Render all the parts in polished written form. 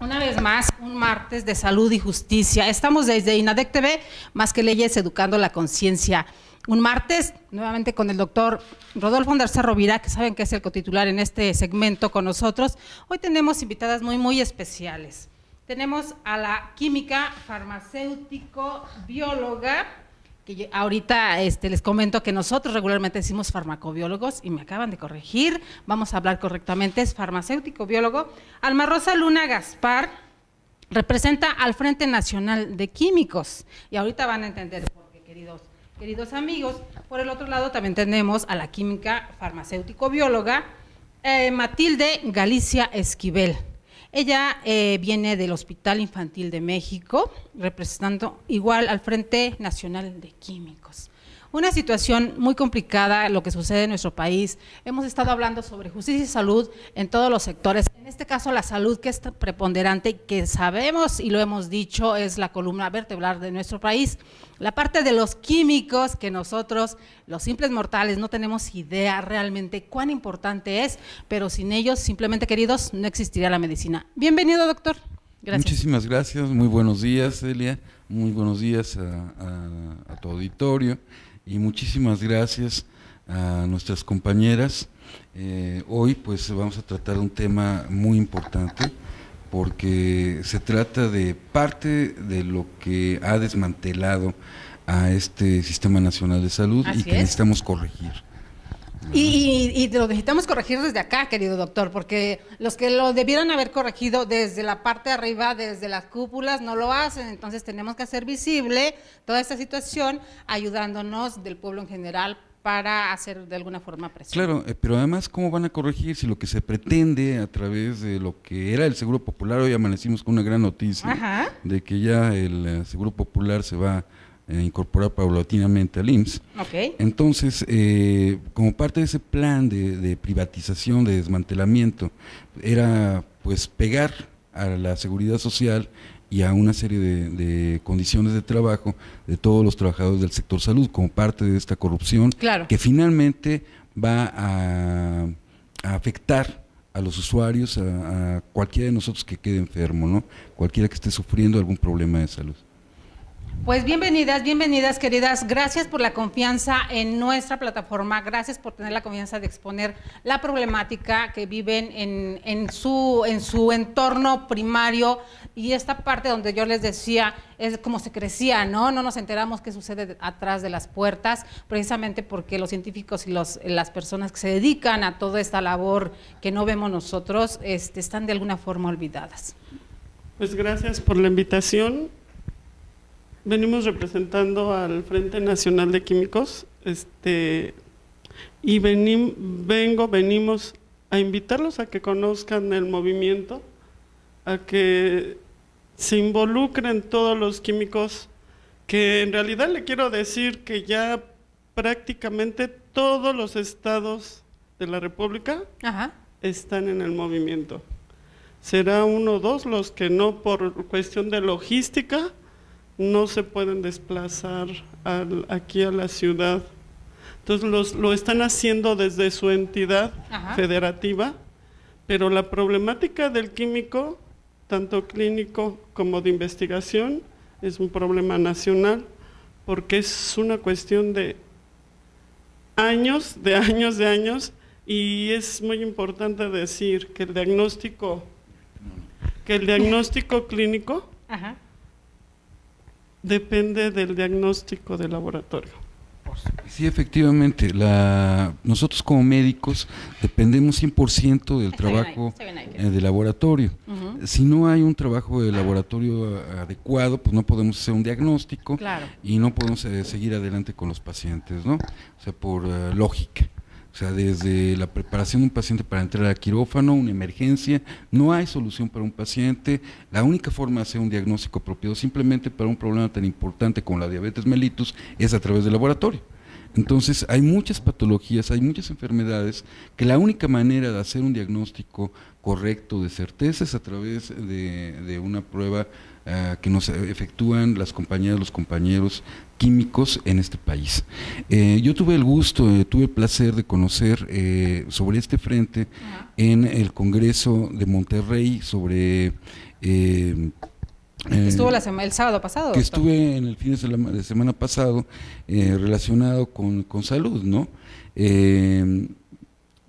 Una vez más, un martes de salud y justicia. Estamos desde INADEC TV, Más que Leyes, educando la conciencia. Un martes, nuevamente con el doctor Rodolfo Andarza Rovira, que saben que es el cotitular en este segmento con nosotros. Hoy tenemos invitadas muy especiales. Tenemos a la química farmacéutico bióloga, que ahorita les comento que nosotros regularmente decimos farmacobiólogos y me acaban de corregir, vamos a hablar correctamente, es farmacéutico biólogo. Alma Rosa Luna Gaspar representa al Frente Nacional de Químicos y ahorita van a entender por qué, queridos amigos. Por el otro lado también tenemos a la química farmacéutico bióloga Matilde Galicia Esquivel. Ella viene del Hospital Infantil de México, representando igual al Frente Nacional de Químicos. Una situación muy complicada, lo que sucede en nuestro país. Hemos estado hablando sobre justicia y salud en todos los sectores. En este caso, la salud, que es preponderante, que sabemos y lo hemos dicho, es la columna vertebral de nuestro país. La parte de los químicos, que nosotros, los simples mortales, no tenemos idea realmente cuán importante es, pero sin ellos, simplemente, queridos, no existiría la medicina. Bienvenido, doctor. Gracias. Muchísimas gracias, muy buenos días, Celia, muy buenos días a tu auditorio y muchísimas gracias a nuestras compañeras. Hoy pues vamos a tratar un tema muy importante porque se trata de parte de lo que ha desmantelado a este Sistema Nacional de Salud. Así y que necesitamos corregir. Y lo necesitamos corregir desde acá, querido doctor, porque los que lo debieran haber corregido desde la parte de arriba, desde las cúpulas, no lo hacen. Entonces tenemos que hacer visible toda esta situación, ayudándonos del pueblo en general para hacer de alguna forma presión. Claro, pero además, ¿cómo van a corregir si lo que se pretende a través de lo que era el Seguro Popular? Hoy amanecimos con una gran noticia de que ya el Seguro Popular se va incorporar paulatinamente al IMSS. Entonces, como parte de ese plan de privatización, de desmantelamiento, era pues pegar a la seguridad social y a una serie de condiciones de trabajo de todos los trabajadores del sector salud, como parte de esta corrupción que finalmente va a afectar a los usuarios, a cualquiera de nosotros que quede enfermo, ¿no? Cualquiera que esté sufriendo algún problema de salud. Pues bienvenidas, queridas, gracias por la confianza en nuestra plataforma, gracias por tener la confianza de exponer la problemática que viven en su entorno primario y esta parte donde yo les decía, es como se crecía, ¿no? No nos enteramos qué sucede atrás de las puertas, precisamente porque los científicos y las personas que se dedican a toda esta labor que no vemos nosotros, están de alguna forma olvidadas. Pues gracias por la invitación. Venimos representando al Frente Nacional de Químicos y venimos a invitarlos a que conozcan el movimiento, a que se involucren todos los químicos, que en realidad le quiero decir que ya prácticamente todos los estados de la República están en el movimiento. Será uno o dos los que no, por cuestión de logística, no se pueden desplazar aquí a la ciudad. Entonces lo están haciendo desde su entidad federativa, pero la problemática del químico, tanto clínico como de investigación, es un problema nacional, porque es una cuestión de años, y es muy importante decir que el diagnóstico clínico depende del diagnóstico de laboratorio. Sí, efectivamente, nosotros como médicos dependemos 100% del trabajo de laboratorio. Si no hay un trabajo de laboratorio adecuado, pues no podemos hacer un diagnóstico y no podemos seguir adelante con los pacientes, ¿no? O sea, por lógica. O sea, desde la preparación de un paciente para entrar a quirófano, una emergencia, no hay solución para un paciente. La única forma de hacer un diagnóstico apropiado simplemente para un problema tan importante como la diabetes mellitus es a través del laboratorio. Entonces hay muchas patologías, hay muchas enfermedades que la única manera de hacer un diagnóstico correcto de certeza es a través de una prueba que nos efectúan las compañeras, los compañeros químicos en este país. Yo tuve el gusto, tuve el placer de conocer sobre este frente en el Congreso de Monterrey sobre... estuvo el sábado pasado. Que estuve en el fin de semana pasado relacionado con salud, ¿no?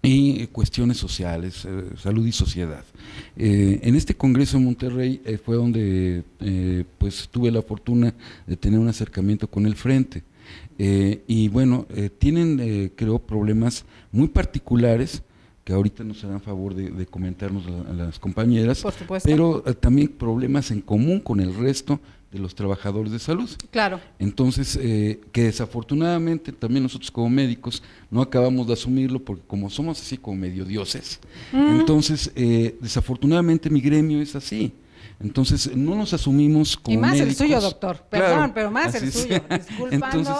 Y cuestiones sociales, salud y sociedad. En este Congreso de Monterrey fue donde pues tuve la fortuna de tener un acercamiento con el Frente. Y bueno, tienen creo problemas muy particulares que ahorita nos harán favor de comentarnos a las compañeras, por supuesto, pero también problemas en común con el resto de los trabajadores de salud. Claro. Entonces, que desafortunadamente también nosotros como médicos no acabamos de asumirlo porque como somos así como medio dioses, entonces desafortunadamente mi gremio es así. Entonces no nos asumimos como médicos. Y más médicos. El suyo, doctor, perdón, claro, pero más el suyo, disculpando. Entonces,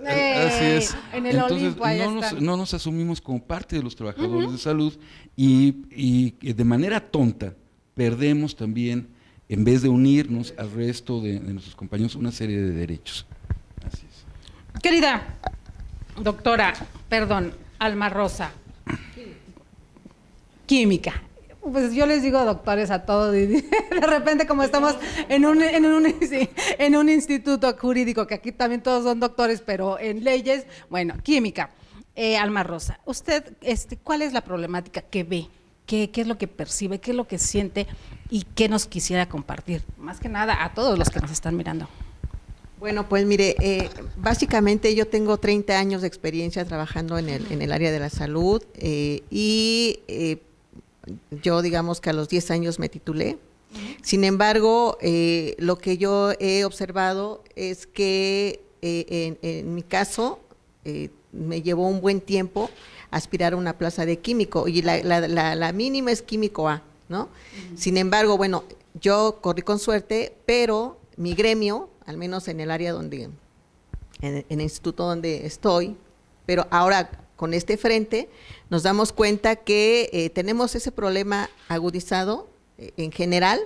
así es. En el Olimpo, no nos asumimos como parte de los trabajadores de salud y de manera tonta perdemos también, en vez de unirnos al resto de nuestros compañeros, una serie de derechos. Así es. Querida doctora, Alma Rosa, química. Pues yo les digo doctores a todos y de repente como estamos en un instituto jurídico, que aquí también todos son doctores, pero en leyes, bueno, química. Alma Rosa, usted, ¿cuál es la problemática que ve? ¿Qué es lo que percibe? ¿Qué es lo que siente? ¿Y qué nos quisiera compartir? Más que nada a todos los que nos están mirando. Bueno, pues mire, básicamente yo tengo 30 años de experiencia trabajando en el área de la salud yo digamos que a los 10 años me titulé. Sin embargo, lo que yo he observado es que en mi caso me llevó un buen tiempo aspirar a una plaza de químico y la mínima es químico A, ¿no? Sin embargo, bueno, yo corrí con suerte, pero mi gremio, al menos en el área en el instituto donde estoy, pero ahora con este frente nos damos cuenta que tenemos ese problema agudizado en general,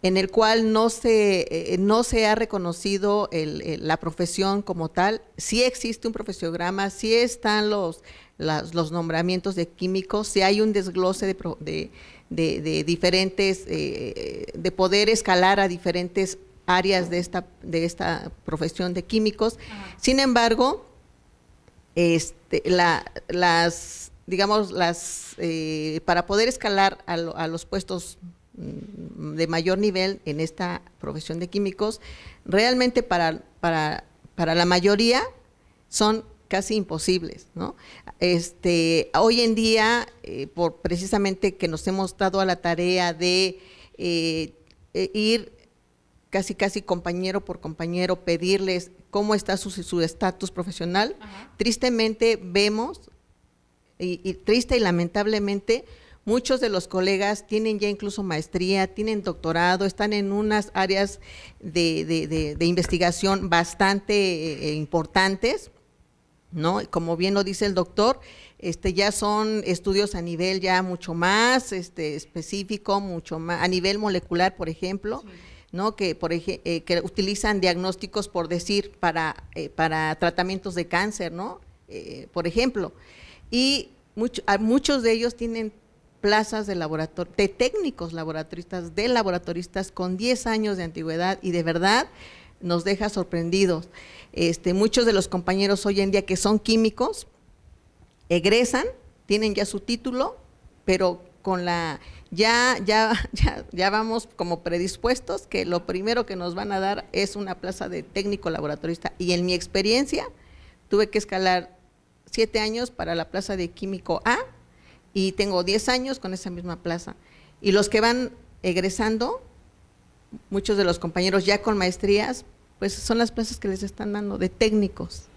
en el cual no se ha reconocido la profesión como tal. Sí existe un profesiograma, sí están los nombramientos de químicos, sí hay un desglose de diferentes, de poder escalar a diferentes áreas de esta profesión de químicos. Sin embargo, para poder escalar a los puestos de mayor nivel en esta profesión de químicos, realmente para la mayoría son casi imposibles, ¿no? Hoy en día, precisamente que nos hemos dado a la tarea de ir casi compañero por compañero, pedirles cómo está su estatus profesional. Tristemente vemos, y triste y lamentablemente, muchos de los colegas tienen ya incluso maestría, tienen doctorado, están en unas áreas de investigación bastante importantes, ¿no? Como bien lo dice el doctor, ya son estudios a nivel ya mucho más específico, mucho más a nivel molecular, por ejemplo, sí, ¿no? Que utilizan diagnósticos, por decir, para tratamientos de cáncer, ¿no? Por ejemplo, y muchos de ellos tienen plazas de técnicos laboratoristas, de laboratoristas con 10 años de antigüedad, y de verdad nos deja sorprendidos. Muchos de los compañeros hoy en día que son químicos egresan, tienen ya su título, pero con ya vamos como predispuestos que lo primero que nos van a dar es una plaza de técnico laboratorista, y en mi experiencia tuve que escalar 7 años para la plaza de químico A y tengo 10 años con esa misma plaza. Y los que van egresando, muchos de los compañeros ya con maestrías, pues son las plazas que les están dando de técnicos.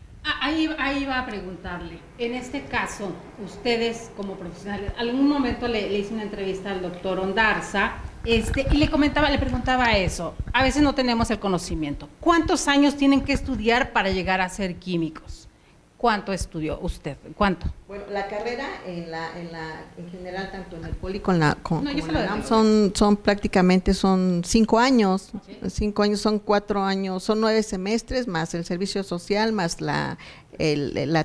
Ahí va a preguntarle, en este caso, ustedes como profesionales, algún momento le hice una entrevista al doctor Ondarza Y le preguntaba eso. A veces no tenemos el conocimiento. ¿Cuántos años tienen que estudiar para llegar a ser químicos? ¿Cuánto estudió usted? ¿Cuánto? Bueno, la carrera en general, tanto en el Poli como en la UNAM, son prácticamente 5 años. ¿Sí? 5 años, son 4 años, son 9 semestres, más el servicio social, más la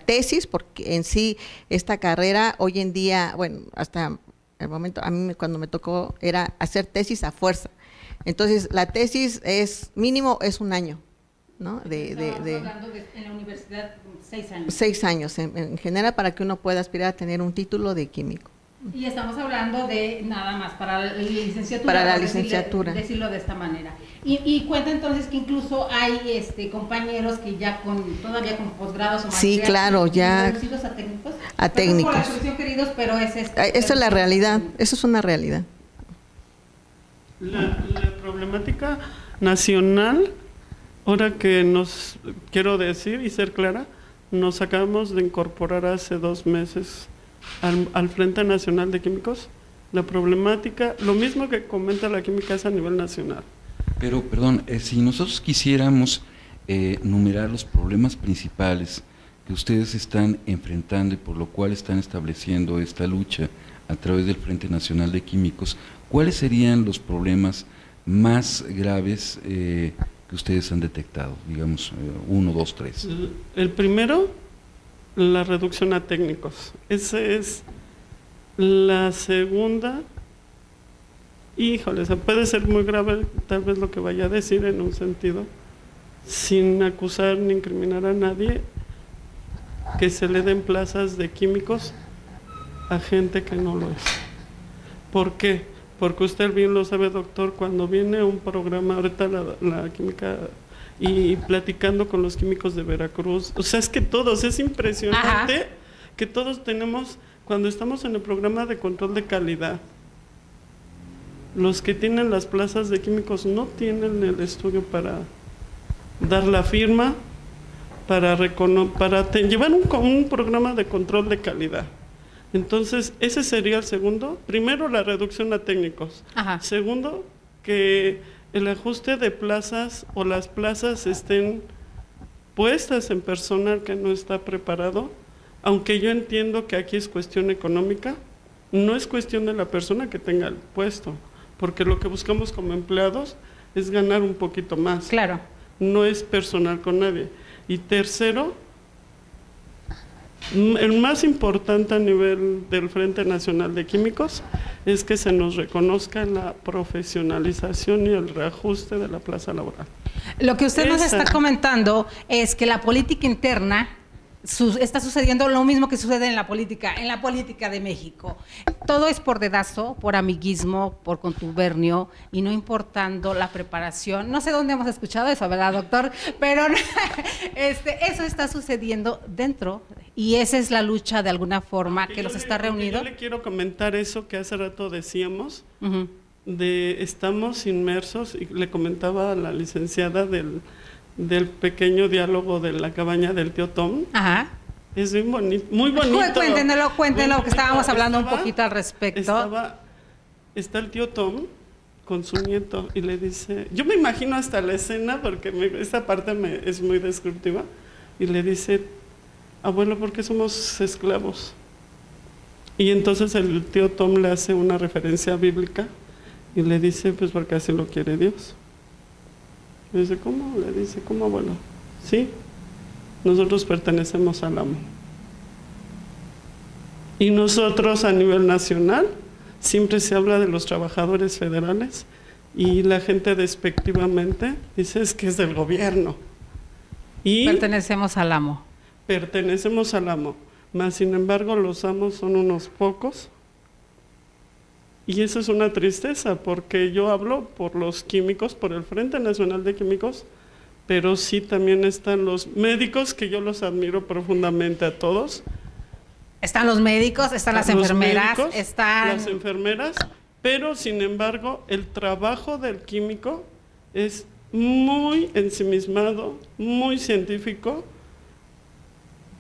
tesis, porque en sí esta carrera hoy en día, bueno, hasta el momento, a mí cuando me tocó era hacer tesis a fuerza. Entonces, la tesis mínimo es 1 año, ¿no? Hablando en la universidad 6 años. 6 años en general, para que uno pueda aspirar a tener un título de químico. Y estamos hablando de nada más para la licenciatura. Para la licenciatura. Decirlo de esta manera. Y cuenta entonces que incluso hay compañeros que ya todavía con posgrados o maestrías. Sí, claro, ya. ¿Reducidos a técnicos? A técnicos. Por la expresión, queridos, pero esa es la realidad, eso es una realidad. La problemática nacional, ahora que quiero decir y ser clara, nos acabamos de incorporar hace 2 meses al Frente Nacional de Químicos. La problemática, lo mismo que comenta la química, es a nivel nacional. Pero, perdón, si nosotros quisiéramos numerar los problemas principales que ustedes están enfrentando y por lo cual están estableciendo esta lucha a través del Frente Nacional de Químicos, ¿cuáles serían los problemas más graves que ustedes han detectado? Digamos, 1, 2, 3. El primero, la reducción a técnicos. Esa es la segunda. Híjole, puede ser muy grave tal vez lo que vaya a decir en un sentido, sin acusar ni incriminar a nadie, que se le den plazas de químicos a gente que no lo es. ¿Por qué? Porque usted bien lo sabe, doctor, cuando viene un programa, ahorita la química, y platicando con los químicos de Veracruz, o sea, es que todos, es impresionante. Ajá. Que todos tenemos, cuando estamos en el programa de control de calidad, los que tienen las plazas de químicos no tienen el estudio para dar la firma, para llevar un programa de control de calidad. Entonces, ese sería el segundo. Primero, la reducción a técnicos. Ajá. Segundo, que el ajuste de plazas o las plazas estén puestas en personal que no está preparado, aunque yo entiendo que aquí es cuestión económica, no es cuestión de la persona que tenga el puesto, porque lo que buscamos como empleados es ganar un poquito más. Claro. No es personal con nadie. Y tercero, el más importante a nivel del Frente Nacional de Químicos es que se nos reconozca la profesionalización y el reajuste de la plaza laboral. Lo que usted nos está comentando es que la política interna está sucediendo lo mismo que sucede en la política de México. Todo es por dedazo, por amiguismo, por contubernio, y no importando la preparación. No sé dónde hemos escuchado eso, ¿verdad, doctor? Pero eso está sucediendo dentro, y esa es la lucha de alguna forma que los está reuniendo. Yo le quiero comentar eso que hace rato decíamos, estamos inmersos, y le comentaba a la licenciada del pequeño diálogo de la cabaña del tío Tom. Ajá. Es muy bonito. Cuéntenlo, que estábamos hablando un poquito al respecto. Está el tío Tom con su nieto y le dice, yo me imagino hasta la escena porque esta parte es muy descriptiva, y le dice, abuelo, ¿por qué somos esclavos? Y entonces el tío Tom le hace una referencia bíblica y le dice, pues porque así lo quiere Dios. Le dice, ¿cómo? Le dice, ¿cómo, abuelo? Sí, nosotros pertenecemos al amo. Y nosotros a nivel nacional, siempre se habla de los trabajadores federales y la gente despectivamente dice es que es del gobierno. Y pertenecemos al amo. Pertenecemos al amo, mas sin embargo los amos son unos pocos. Y eso es una tristeza, porque yo hablo por los químicos, por el Frente Nacional de Químicos, pero sí también están los médicos, que yo los admiro profundamente a todos. Están los médicos, están las enfermeras, están las enfermeras, pero sin embargo el trabajo del químico es muy ensimismado, muy científico.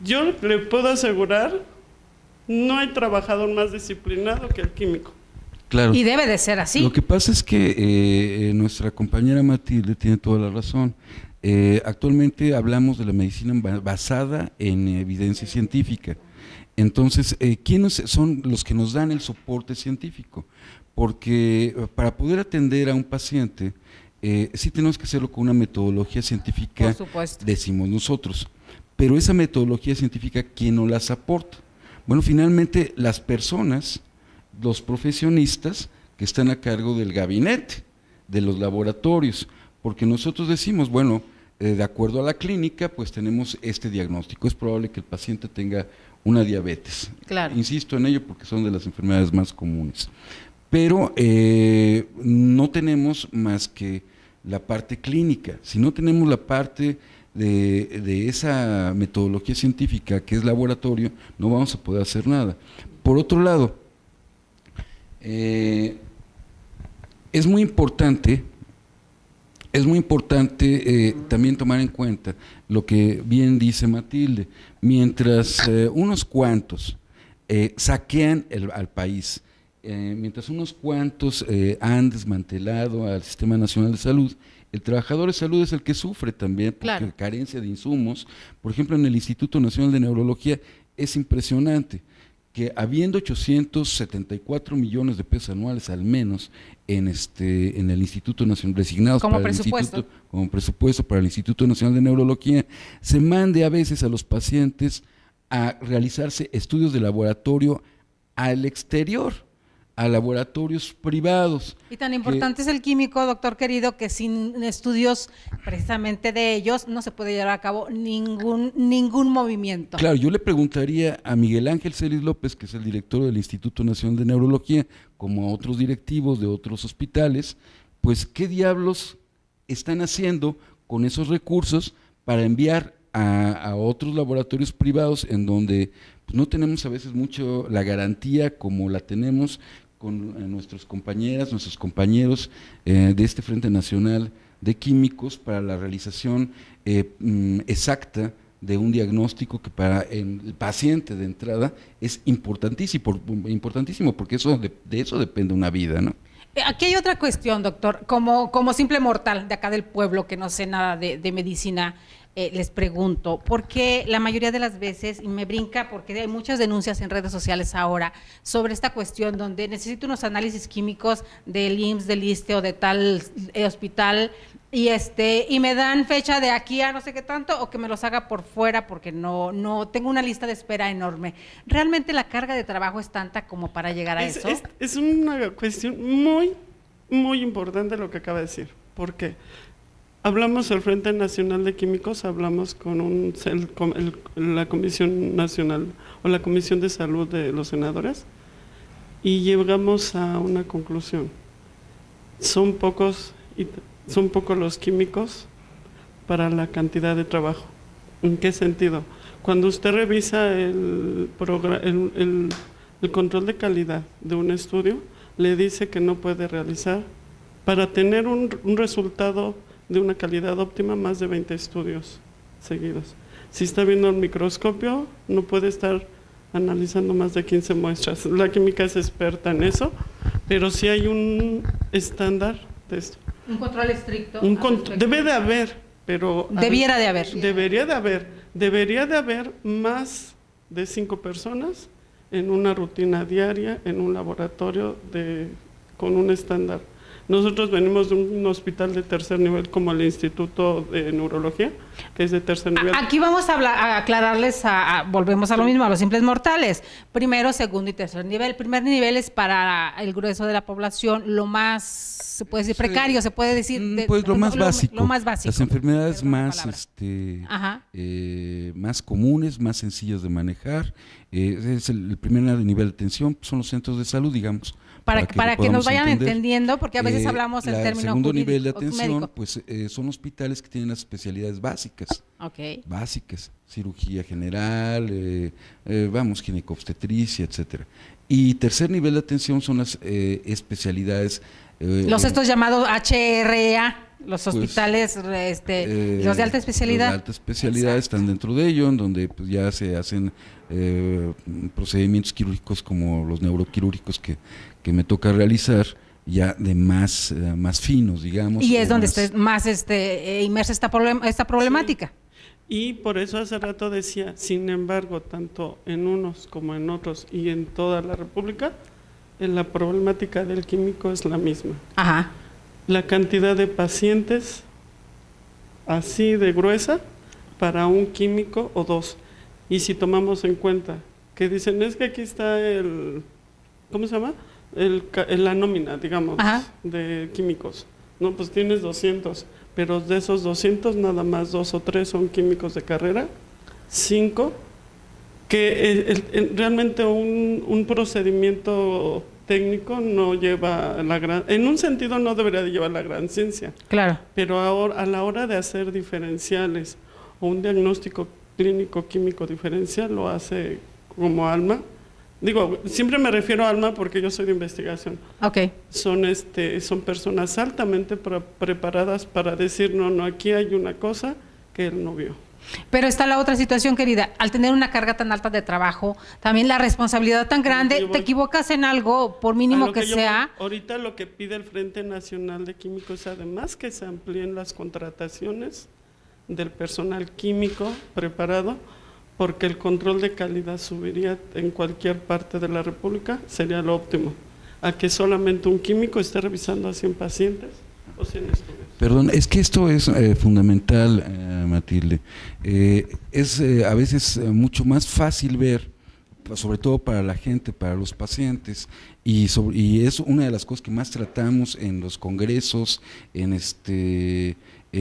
Yo le puedo asegurar, no hay trabajador más disciplinado que el químico. Claro. Y debe de ser así. Lo que pasa es que nuestra compañera Matilde tiene toda la razón. Actualmente hablamos de la medicina basada en evidencia científica. Entonces, ¿quiénes son los que nos dan el soporte científico? Porque para poder atender a un paciente, sí tenemos que hacerlo con una metodología científica, por supuesto, decimos nosotros. Pero esa metodología científica, ¿quién nos las aporta? Bueno, finalmente las personas, los profesionistas que están a cargo del gabinete, de los laboratorios, porque nosotros decimos, bueno, de acuerdo a la clínica, pues tenemos este diagnóstico, es probable que el paciente tenga una diabetes. Claro. Insisto en ello porque son de las enfermedades más comunes. Pero no tenemos más que la parte clínica. Si no tenemos la parte de esa metodología científica que es laboratorio, no vamos a poder hacer nada. Por otro lado, es muy importante también tomar en cuenta lo que bien dice Matilde. Mientras unos cuantos saquean al país, mientras unos cuantos han desmantelado al Sistema Nacional de Salud, el trabajador de salud es el que sufre también, porque claro, carencia de insumos. Por ejemplo, en el Instituto Nacional de Neurología es impresionante que habiendo 874 millones de pesos anuales al menos en el Instituto Nacional, designados como para presupuesto, como presupuesto para el Instituto Nacional de Neurología, se mande a veces a los pacientes a realizarse estudios de laboratorio al exterior, a laboratorios privados. Y tan importante es el químico, doctor querido, que sin estudios precisamente de ellos no se puede llevar a cabo ningún movimiento. Claro, yo le preguntaría a Miguel Ángel Celis López, que es el director del Instituto Nacional de Neurología, como a otros directivos de otros hospitales, pues qué diablos están haciendo con esos recursos para enviar a otros laboratorios privados en donde pues, no tenemos a veces mucho la garantía como la tenemos con nuestros compañeros de este Frente Nacional de Químicos para la realización exacta de un diagnóstico que para el paciente de entrada es importantísimo porque de eso depende una vida, ¿no? Aquí hay otra cuestión, doctor, como simple mortal de acá del pueblo que no sé nada de medicina, les pregunto, porque la mayoría de las veces, y me brinca porque hay muchas denuncias en redes sociales ahora sobre esta cuestión donde necesito unos análisis químicos del IMSS, del ISSSTE o de tal hospital y me dan fecha de aquí a no sé qué tanto o que me los haga por fuera porque no tengo una lista de espera enorme. ¿Realmente la carga de trabajo es tanta como para llegar a eso? Es una cuestión muy, muy importante lo que acaba de decir. ¿Por qué? Hablamos del Frente Nacional de Químicos, hablamos con la Comisión Nacional o la Comisión de Salud de los senadores y llegamos a una conclusión. Son pocos los químicos para la cantidad de trabajo. ¿En qué sentido? Cuando usted revisa el control de calidad de un estudio, le dice que no puede realizar, para tener un resultado de una calidad óptima, más de 20 estudios seguidos. Si está viendo el microscopio, no puede estar analizando más de 15 muestras. La química es experta en eso, pero sí hay un estándar de esto. Un control estricto. Debe de haber, pero... Debería de haber. Debería de haber más de 5 personas en una rutina diaria, en un laboratorio con un estándar. Nosotros venimos de un hospital de tercer nivel como el Instituto de Neurología, que es de tercer nivel. Aquí vamos a aclararles, volvemos a lo mismo, a los simples mortales. Primero, segundo y tercer nivel. El primer nivel es para el grueso de la población, lo más, se puede decir, precario, se puede decir. Pues lo más básico. Lo más básico. Las enfermedades más comunes, más sencillas de manejar. Es el primer nivel de atención, son los centros de salud, digamos. Para que nos vayan entendiendo, porque a veces hablamos el término segundo jurídico, nivel de atención, médico. pues son hospitales que tienen las especialidades básicas. Okay. Básicas, cirugía general, ginecobstetricia, etcétera. Y tercer nivel de atención son las especialidades. Estos llamados HRA. Los hospitales, los de alta especialidad. Los de alta especialidad están dentro de ello, en donde pues, ya se hacen procedimientos quirúrgicos como los neuroquirúrgicos que me toca realizar, ya de más finos, digamos. Y es donde está más inmersa esta problemática. Sí. Y por eso hace rato decía, sin embargo, tanto en unos como en otros y en toda la República, la problemática del químico es la misma. Ajá. La cantidad de pacientes así de gruesa para un químico o dos. Y si tomamos en cuenta que dicen, es que aquí está ¿cómo se llama? La nómina, digamos, de químicos. No, pues tienes 200, pero de esos 200 nada más 2 o 3 son químicos de carrera, 5, que realmente un procedimiento técnico no lleva en un sentido no debería de llevar la gran ciencia. Claro. Pero ahora, a la hora de hacer diferenciales o un diagnóstico clínico químico diferencial, lo hace como Alma. Digo, siempre me refiero a Alma porque yo soy de investigación. Okay. Son personas altamente preparadas para decir, no, aquí hay una cosa que él no vio. Pero está la otra situación, querida, al tener una carga tan alta de trabajo, también la responsabilidad tan grande, te equivocas en algo, por mínimo que sea. Ahorita lo que pide el Frente Nacional de Químicos, además que se amplíen las contrataciones del personal químico preparado, porque el control de calidad subiría en cualquier parte de la República, sería lo óptimo, a que solamente un químico esté revisando a 100 pacientes o 100 estudios. Perdón, es que esto es fundamental, Matilde. Es a veces mucho más fácil ver, sobre todo para la gente, para los pacientes, y es una de las cosas que más tratamos en los congresos, en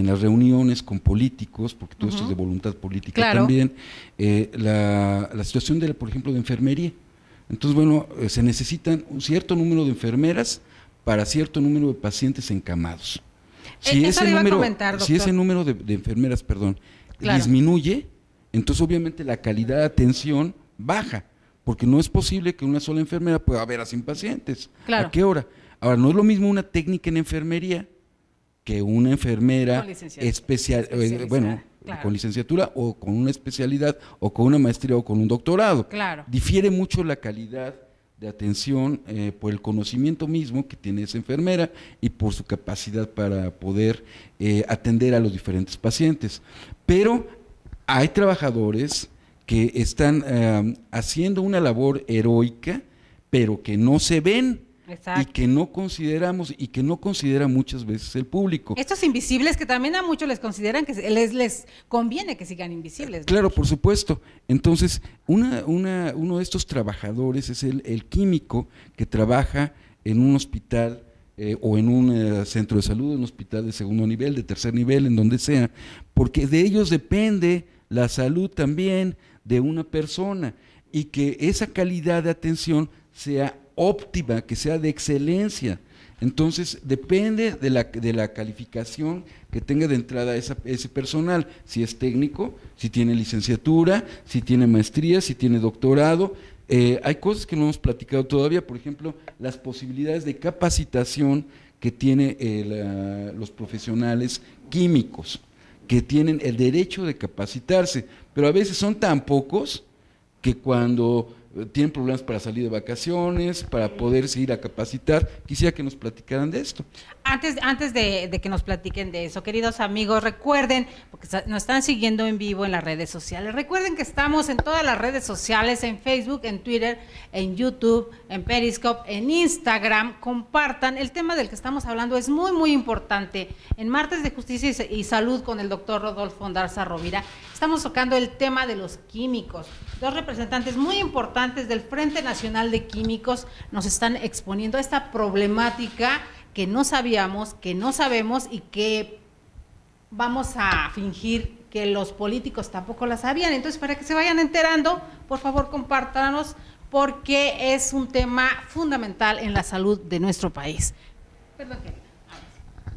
las reuniones con políticos, porque todo esto es de voluntad política también, la situación, por ejemplo, de enfermería. Entonces, bueno, se necesitan un cierto número de enfermeras para cierto número de pacientes encamados. Si ese número de enfermeras, disminuye, entonces obviamente la calidad de atención baja, porque no es posible que una sola enfermera pueda ver a 100 pacientes. Claro. ¿A qué hora? Ahora, no es lo mismo una técnica en enfermería que una enfermera con licenciatura o con una especialidad o con una maestría o con un doctorado. Claro. Difiere mucho la calidad de atención por el conocimiento mismo que tiene esa enfermera y por su capacidad para poder atender a los diferentes pacientes. Pero hay trabajadores que están haciendo una labor heroica, pero que no se ven. Exacto. Y que no consideramos y que no considera muchas veces el público. Estos invisibles que también a muchos les consideran que les conviene que sigan invisibles, ¿no? Claro, por supuesto. Entonces, uno de estos trabajadores es el químico que trabaja en un hospital o en un centro de salud, en un hospital de segundo nivel, de tercer nivel, en donde sea, porque de ellos depende la salud también de una persona y que esa calidad de atención sea óptima, que sea de excelencia. Entonces depende de la calificación que tenga de entrada ese personal, si es técnico, si tiene licenciatura, si tiene maestría, si tiene doctorado. Hay cosas que no hemos platicado todavía, por ejemplo, las posibilidades de capacitación que tienen los profesionales químicos, que tienen el derecho de capacitarse, pero a veces son tan pocos que cuando tienen problemas para salir de vacaciones, para poderse ir a capacitar. Quisiera que nos platicaran de esto. Antes de que nos platiquen de eso, queridos amigos, recuerden, porque nos están siguiendo en vivo en las redes sociales, recuerden que estamos en todas las redes sociales, en Facebook, en Twitter, en YouTube, en Periscope, en Instagram. Compartan, el tema del que estamos hablando es muy, muy importante. En Martes de Justicia y Salud con el doctor Rodolfo Ondarza Rovira, estamos tocando el tema de los químicos. Dos representantes muy importantes del Frente Nacional de Químicos nos están exponiendo esta problemática que no sabíamos, que no sabemos y que vamos a fingir que los políticos tampoco la sabían. Entonces, para que se vayan enterando, por favor, compártanos, porque es un tema fundamental en la salud de nuestro país. Perdón,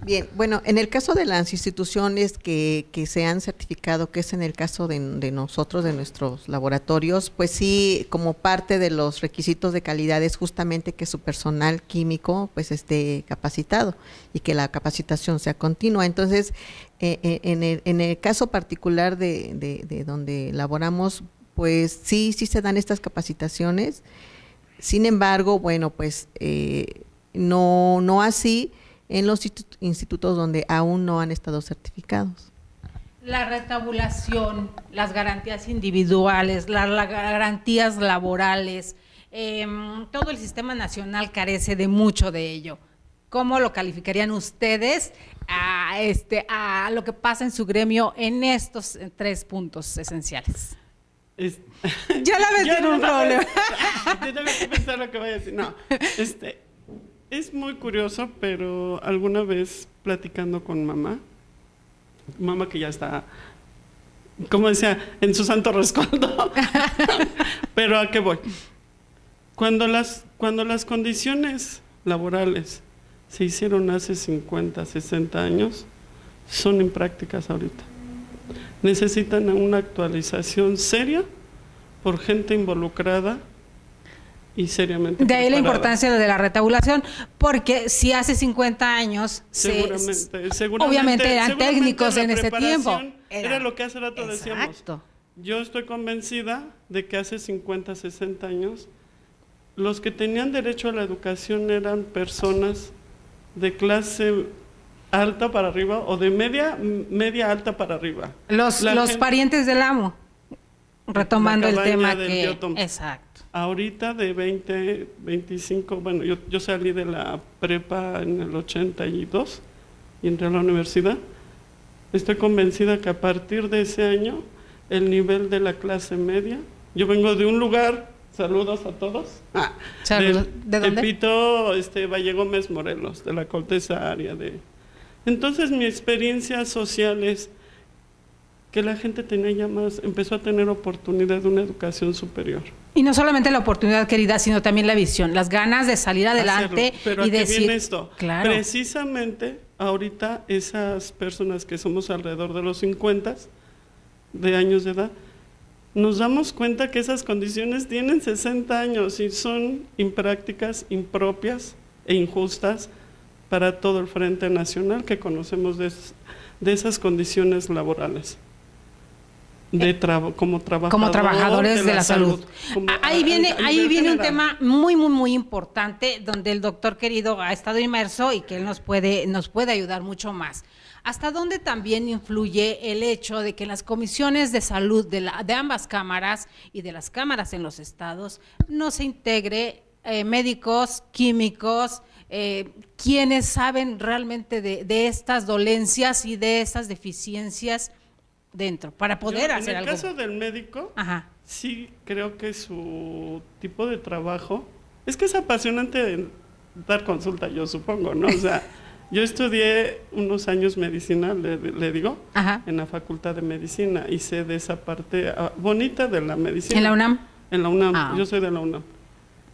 Bien, bueno, en el caso de las instituciones que se han certificado, que es en el caso de nosotros, de nuestros laboratorios, pues sí, como parte de los requisitos de calidad es justamente que su personal químico pues esté capacitado y que la capacitación sea continua. Entonces, en el caso particular de donde laboramos, pues sí se dan estas capacitaciones. Sin embargo, bueno, pues no así en los institutos donde aún no han estado certificados. La retabulación, las garantías individuales, las garantías laborales, todo el sistema nacional carece de mucho de ello. ¿Cómo lo calificarían ustedes a lo que pasa en su gremio en estos 3 puntos esenciales? Ya la ves en un problema. Yo tengo que pensar lo que voy a decir. No, es muy curioso, pero alguna vez platicando con mamá que ya está, como decía, en su santo rescoldo, pero ¿a qué voy? Cuando las condiciones laborales se hicieron hace 50, 60 años, son imprácticas ahorita. Necesitan una actualización seria por gente involucrada y seriamente de ahí preparada. La importancia de la retabulación, porque si hace 50 años seguramente obviamente eran técnicos en ese tiempo. Era lo que hace rato decíamos. Exacto. Yo estoy convencida de que hace 50, 60 años los que tenían derecho a la educación eran personas de clase alta para arriba o de media alta para arriba. Los parientes del amo, retomando el tema que... Exacto. Ahorita de 20, 25, bueno, yo salí de la prepa en el 82 y entré a la universidad. Estoy convencida que a partir de ese año el nivel de la clase media, yo vengo de un lugar, saludos a todos, ¿De dónde? Tepito, Valle Gómez, Morelos, de la Cortesa área de... Entonces mi experiencia social es que la gente tenía ya más, empezó a tener oportunidad de una educación superior. Y no solamente la oportunidad, querida, sino también la visión, las ganas de salir adelante. Pero y decir, viene esto. Claro. Precisamente ahorita esas personas que somos alrededor de los 50 de años de edad, nos damos cuenta que esas condiciones tienen 60 años y son imprácticas, impropias e injustas para todo el Frente Nacional que conocemos de esas condiciones laborales. Como trabajadores de la salud. Ahí viene un tema muy importante donde el doctor querido ha estado inmerso y que él nos puede ayudar mucho más. ¿Hasta dónde también influye el hecho de que en las comisiones de salud de ambas cámaras y de las cámaras en los estados no se integre médicos, químicos, quienes saben realmente de estas dolencias y de estas deficiencias dentro, para poder hacer algo? En el caso del médico, sí creo que su tipo de trabajo, es que es apasionante dar consulta, yo supongo, ¿no? O sea, yo estudié unos años medicina, le digo, en la Facultad de Medicina, y sé de esa parte bonita de la medicina. ¿En la UNAM? En la UNAM, yo soy de la UNAM.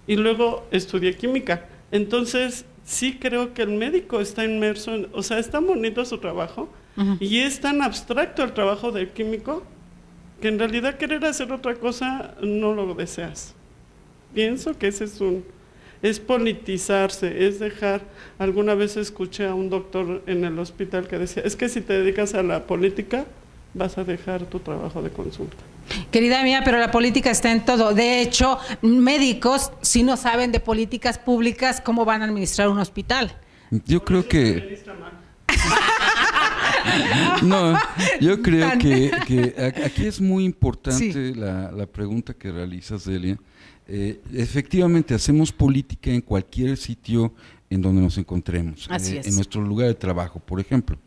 Y luego estudié química. Entonces, sí creo que el médico está inmerso, o sea, es tan bonito su trabajo, y es tan abstracto el trabajo del químico, que en realidad querer hacer otra cosa no lo deseas. Pienso que ese es politizarse, es dejar, alguna vez escuché a un doctor en el hospital que decía, es que si te dedicas a la política, vas a dejar tu trabajo de consulta. Querida mía, pero la política está en todo. De hecho, médicos, si no saben de políticas públicas, ¿cómo van a administrar un hospital? Yo creo que... No, yo creo que aquí es muy importante la pregunta que realizas, Delia. Efectivamente, hacemos política en cualquier sitio en donde nos encontremos, en nuestro lugar de trabajo, por ejemplo.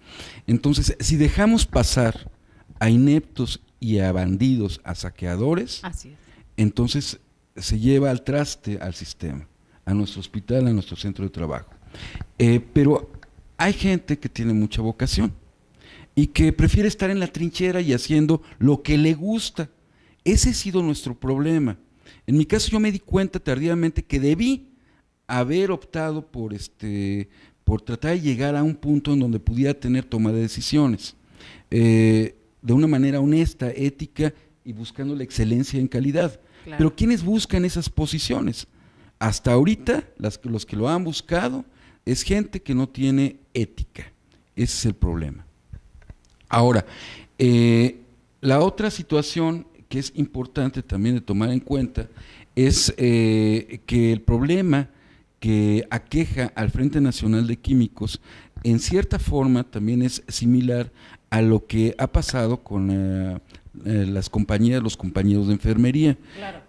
Entonces, si dejamos pasar a ineptos y a bandidos, a saqueadores, entonces se lleva al traste al sistema, a nuestro hospital, a nuestro centro de trabajo. Pero hay gente que tiene mucha vocación y que prefiere estar en la trinchera y haciendo lo que le gusta. Ese ha sido nuestro problema. En mi caso yo me di cuenta tardíamente que debí haber optado por tratar de llegar a un punto en donde pudiera tener toma de decisiones, de una manera honesta, ética y buscando la excelencia en calidad. Claro. Pero ¿quiénes buscan esas posiciones? Hasta ahorita, los que lo han buscado es gente que no tiene ética. Ese es el problema. Ahora, la otra situación que es importante también de tomar en cuenta es que el problema que aqueja al Frente Nacional de Químicos en cierta forma también es similar a lo que ha pasado con las compañías, los compañeros de enfermería. Claro.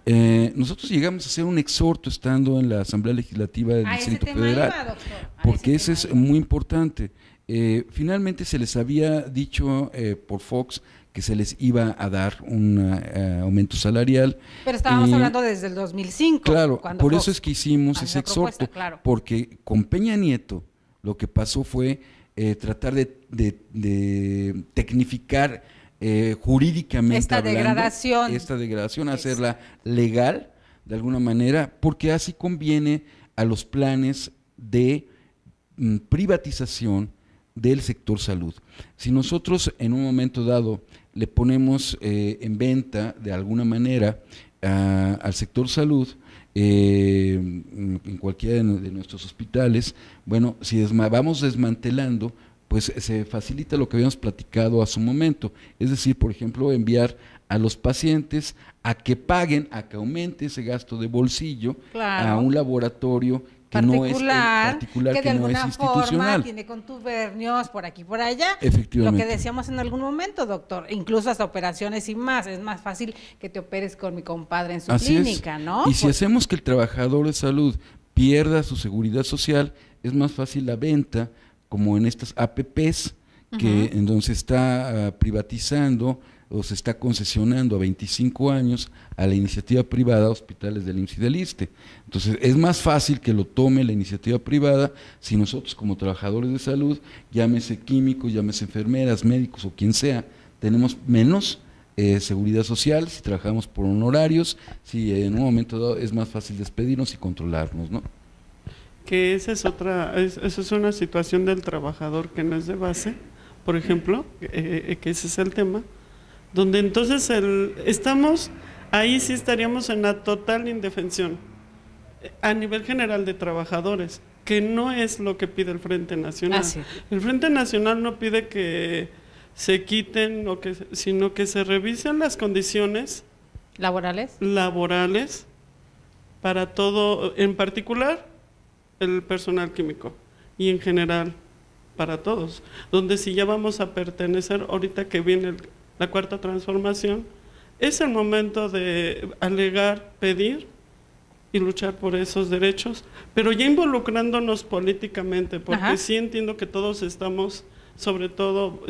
Nosotros llegamos a hacer un exhorto estando en la Asamblea Legislativa del Distrito Federal, porque ese es muy importante. Finalmente se les había dicho por Fox que se les iba a dar un aumento salarial. Pero estábamos hablando desde el 2005. Claro, por eso es que hicimos ese exhorto, claro. Porque con Peña Nieto lo que pasó fue tratar de tecnificar jurídicamente esta degradación, hacerla legal de alguna manera, porque así conviene a los planes de privatización del sector salud. Si nosotros en un momento dado le ponemos en venta de alguna manera al sector salud, en cualquiera de nuestros hospitales, bueno, si vamos desmantelando, pues se facilita lo que habíamos platicado a su momento, es decir, por ejemplo, enviar a los pacientes a que paguen, a que aumente ese gasto de bolsillo, claro, a un laboratorio que no es particular, que de alguna no es institucional. Forma tiene contubernios por aquí por allá. Efectivamente. Lo que decíamos en algún momento, doctor, incluso hasta operaciones y más, es más fácil que te operes con mi compadre en su clínica, ¿no? Y si hacemos que el trabajador de salud pierda su seguridad social, es más fácil la venta, como en estas APPs, que en donde se está privatizando o se está concesionando a 25 años a la iniciativa privada hospitales del IMSS y del ISSSTE. Entonces es más fácil que lo tome la iniciativa privada si nosotros como trabajadores de salud, llámese químicos, llámese enfermeras, médicos o quien sea, tenemos menos seguridad social, si trabajamos por honorarios, si en un momento dado es más fácil despedirnos y controlarnos, ¿no? Que esa es una situación del trabajador que no es de base, por ejemplo, que ese es el tema, donde entonces ahí sí estaríamos en la total indefensión a nivel general de trabajadores, que no es lo que pide el Frente Nacional. El Frente Nacional no pide que se quiten, sino que se revisen las condiciones laborales para todo, en particular el personal químico y en general para todos, donde si ya vamos a pertenecer, ahorita que viene la cuarta transformación, es el momento de alegar, pedir y luchar por esos derechos, pero ya involucrándonos políticamente, porque sí entiendo que todos estamos, sobre todo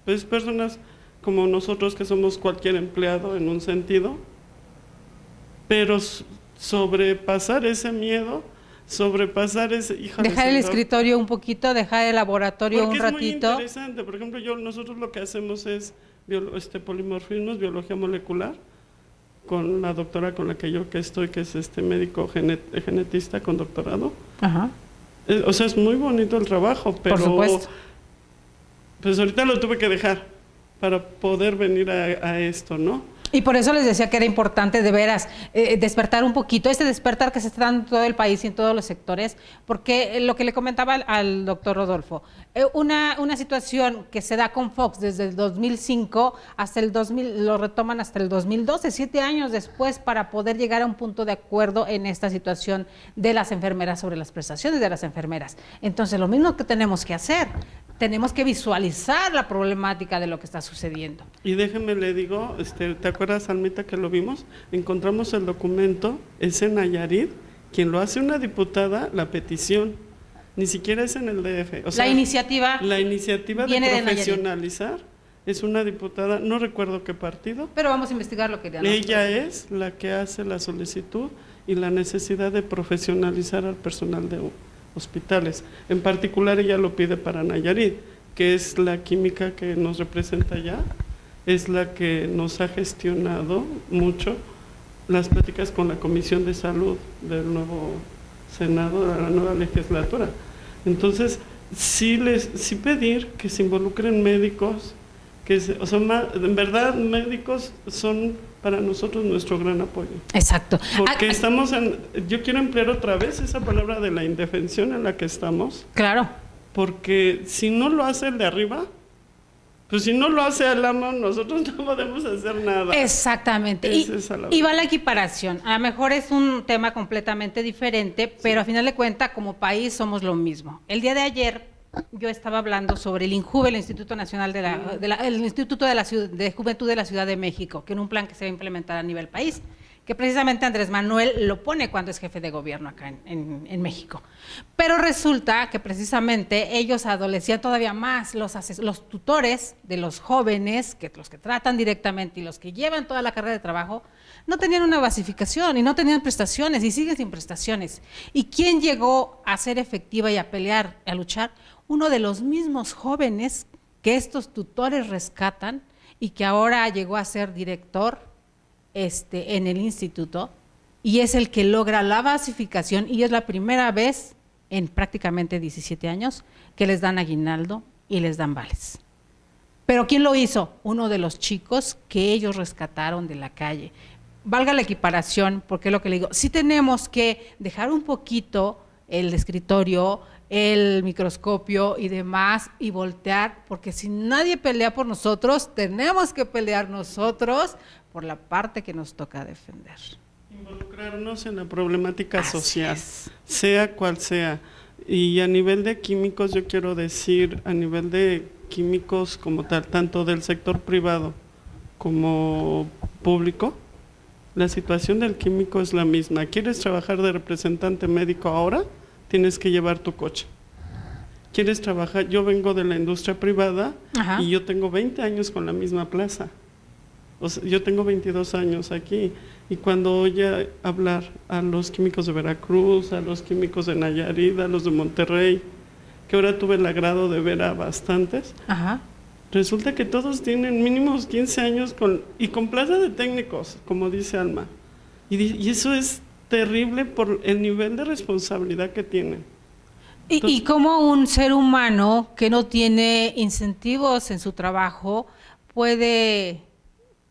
pues personas como nosotros que somos cualquier empleado en un sentido, pero sobrepasar ese miedo, dejar el escritorio un poquito, dejar el laboratorio un ratito. Porque es muy interesante. Por ejemplo, nosotros lo que hacemos es polimorfismos, biología molecular, con la doctora con la que estoy, que es médico genetista con doctorado. O sea, es muy bonito el trabajo, pero por supuesto, pues ahorita lo tuve que dejar para poder venir a esto, ¿no? Y por eso les decía que era importante de veras despertar un poquito, despertar que se está dando en todo el país y en todos los sectores, porque lo que le comentaba al doctor Rodolfo, una situación que se da con Fox desde el 2005 hasta el 2000, lo retoman hasta el 2012, 7 años después, para poder llegar a un punto de acuerdo en esta situación de las enfermeras sobre las prestaciones de las enfermeras. Entonces, lo mismo que tenemos que hacer, tenemos que visualizar la problemática de lo que está sucediendo. Y déjenme le digo, ¿te acuerdas, Almita, que lo vimos? Encontramos el documento, es en Nayarit, quien lo hace una diputada, la petición, ni siquiera es en el DF. O sea, la iniciativa de profesionalizar es una diputada, no recuerdo qué partido. Pero vamos a investigar lo que le han Ella es la que hace la solicitud y la necesidad de profesionalizar al personal de hospitales. En particular ella lo pide para Nayarit, que es la química que nos representa allá, es la que nos ha gestionado mucho las pláticas con la Comisión de Salud del nuevo Senado, de la nueva legislatura. Entonces, sí pedir que se involucren médicos, o sea, en verdad médicos son para nosotros nuestro gran apoyo. Exacto. Porque yo quiero emplear otra vez esa palabra de la indefensión en la que estamos. Claro. Porque si no lo hace el de arriba, pues si no lo hace el amo, nosotros no podemos hacer nada. Exactamente. Y va la equiparación. A lo mejor es un tema completamente diferente, pero a final de cuentas, como país, somos lo mismo. El día de ayer yo estaba hablando sobre el INJUVE, el Instituto Nacional el Instituto de Juventud de la Ciudad de México, que en un plan que se va a implementar a nivel país, que precisamente Andrés Manuel lo pone cuando es jefe de gobierno acá en México. Pero resulta que precisamente ellos adolecían todavía más, los tutores de los jóvenes, los que tratan directamente y los que llevan toda la carrera de trabajo, no tenían una basificación y no tenían prestaciones y siguen sin prestaciones. ¿Y quién llegó a ser efectiva y a pelear, a luchar? Uno de los mismos jóvenes que estos tutores rescatan y que ahora llegó a ser director en el instituto, y es el que logra la basificación, y es la primera vez en prácticamente 17 años que les dan aguinaldo y les dan vales. ¿Pero quién lo hizo? Uno de los chicos que ellos rescataron de la calle. Valga la equiparación, porque es lo que le digo, sí tenemos que dejar un poquito el escritorio, el microscopio y demás, y voltear, porque si nadie pelea por nosotros, tenemos que pelear nosotros por la parte que nos toca defender. Involucrarnos en la problemática social, sea cual sea. Y a nivel de químicos, yo quiero decir, a nivel de químicos como tal, tanto del sector privado como público, la situación del químico es la misma. ¿Quieres trabajar de representante médico ahora? Tienes que llevar tu coche. ¿Quieres trabajar? Yo vengo de la industria privada. Ajá. Y yo tengo 20 años con la misma plaza. O sea, yo tengo 22 años aquí, y cuando oye hablar a los químicos de Veracruz, a los químicos de Nayarit, a los de Monterrey, que ahora tuve el agrado de ver a bastantes, ajá, resulta que todos tienen mínimos 15 años con plaza de técnicos, como dice Alma, y eso es terrible por el nivel de responsabilidad que tienen. Y cómo un ser humano que no tiene incentivos en su trabajo puede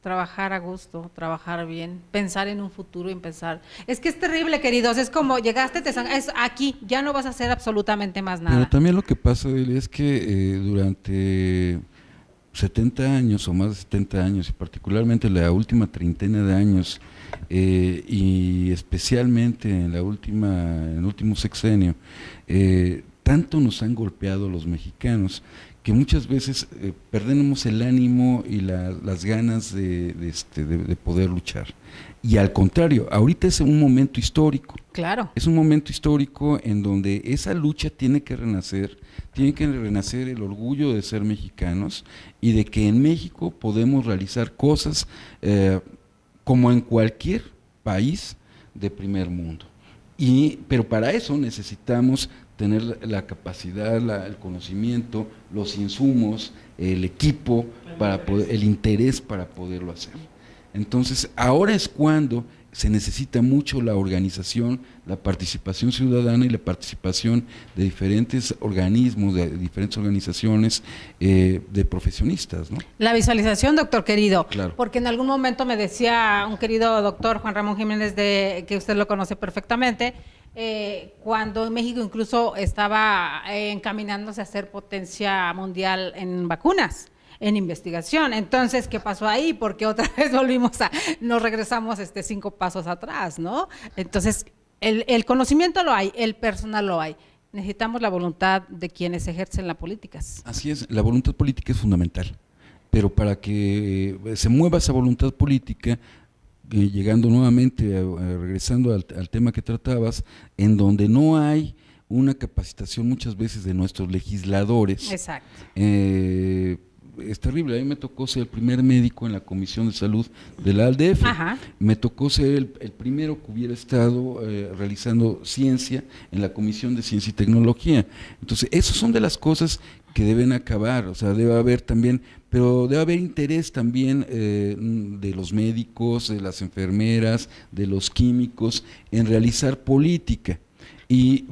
trabajar a gusto, trabajar bien, pensar en un futuro y pensar. Es que es terrible, queridos, es como llegaste, es aquí, ya no vas a hacer absolutamente más nada. Pero también lo que pasa, Eli, es que durante 70 años o más de 70 años, y particularmente la última treintena de años, y especialmente en el último sexenio, tanto nos han golpeado los mexicanos que muchas veces perdemos el ánimo y las ganas de poder luchar. Y al contrario, ahorita es un momento histórico. Claro. Es un momento histórico en donde esa lucha tiene que renacer el orgullo de ser mexicanos y de que en México podemos realizar cosas como en cualquier país de primer mundo. Pero para eso necesitamos tener la capacidad, el conocimiento, los insumos, el equipo, el interés para poderlo hacer. Entonces, ahora es cuando se necesita mucho la organización, la participación ciudadana y la participación de diferentes organismos, de diferentes organizaciones, de profesionistas, ¿no? La visualización, doctor querido, claro. Porque en algún momento me decía un querido doctor Juan Ramón Jiménez, que usted lo conoce perfectamente, cuando México incluso estaba encaminándose a ser potencia mundial en vacunas, en investigación. Entonces, ¿qué pasó ahí? Porque otra vez nos regresamos 5 pasos atrás, ¿no? Entonces, el conocimiento lo hay, el personal lo hay. Necesitamos la voluntad de quienes ejercen las políticas. Así es, la voluntad política es fundamental, pero para que se mueva esa voluntad política, llegando nuevamente, regresando al tema que tratabas, en donde no hay una capacitación muchas veces de nuestros legisladores. Exacto. Es terrible. A mí me tocó ser el primer médico en la Comisión de Salud de la ALDF. Ajá. Me tocó ser el primero que hubiera estado realizando ciencia en la Comisión de Ciencia y Tecnología. Entonces, esas son de las cosas que deben acabar. O sea, debe haber también, pero debe haber interés también de los médicos, de las enfermeras, de los químicos, en realizar política. Y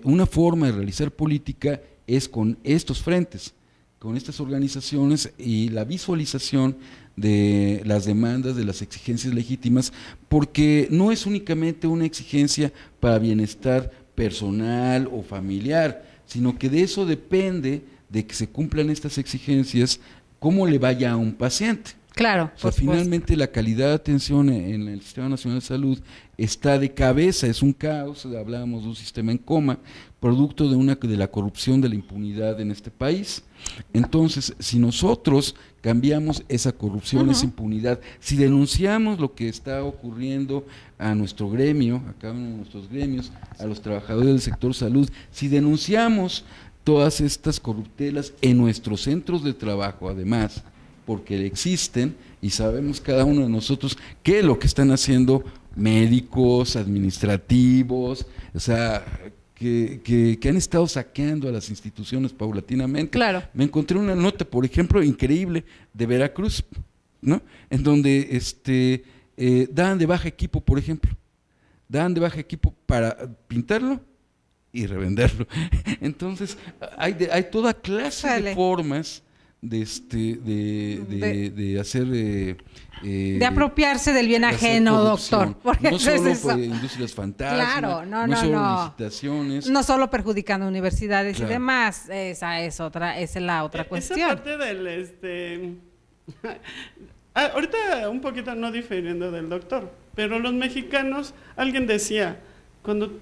una forma de realizar política es con estos frentes, con estas organizaciones y la visualización de las demandas, de las exigencias legítimas, porque no es únicamente una exigencia para bienestar personal o familiar, sino que de eso depende, de que se cumplan estas exigencias, cómo le vaya a un paciente. Claro. O sea, finalmente la calidad de atención en el Sistema Nacional de Salud está de cabeza, es un caos. Hablábamos de un sistema en coma, producto de la corrupción, de la impunidad en este país. Entonces, si nosotros cambiamos esa corrupción, esa impunidad, si denunciamos lo que está ocurriendo a nuestro gremio, a cada uno de nuestros gremios, a los trabajadores del sector salud, si denunciamos todas estas corruptelas en nuestros centros de trabajo, además, porque existen y sabemos cada uno de nosotros qué es lo que están haciendo médicos, administrativos, o sea, que han estado saqueando a las instituciones paulatinamente. Claro. Me encontré una nota, por ejemplo, increíble de Veracruz, ¿no? En donde daban de baja equipo, por ejemplo, daban de baja equipo para pintarlo y revenderlo. Entonces, hay toda clase de formas de hacer de apropiarse del bien ajeno, doctor, porque no solo industrias fantasmas, claro, no licitaciones, no solo perjudicando universidades claro. y demás. Esa es la otra cuestión. Esa parte del ahorita un poquito no difiriendo del doctor, pero los mexicanos, alguien decía, cuando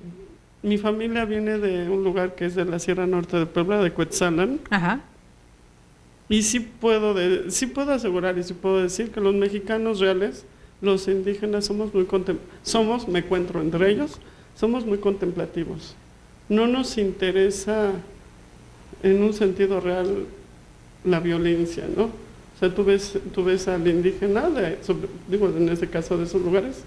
mi familia viene de un lugar que es de la Sierra Norte de Puebla, de Cuetzalan. Ajá. Y sí puedo asegurar y sí puedo decir que los mexicanos reales, los indígenas, me encuentro entre ellos, somos muy contemplativos. No nos interesa en un sentido real la violencia, ¿no? O sea, tú ves al indígena, en este caso de esos lugares,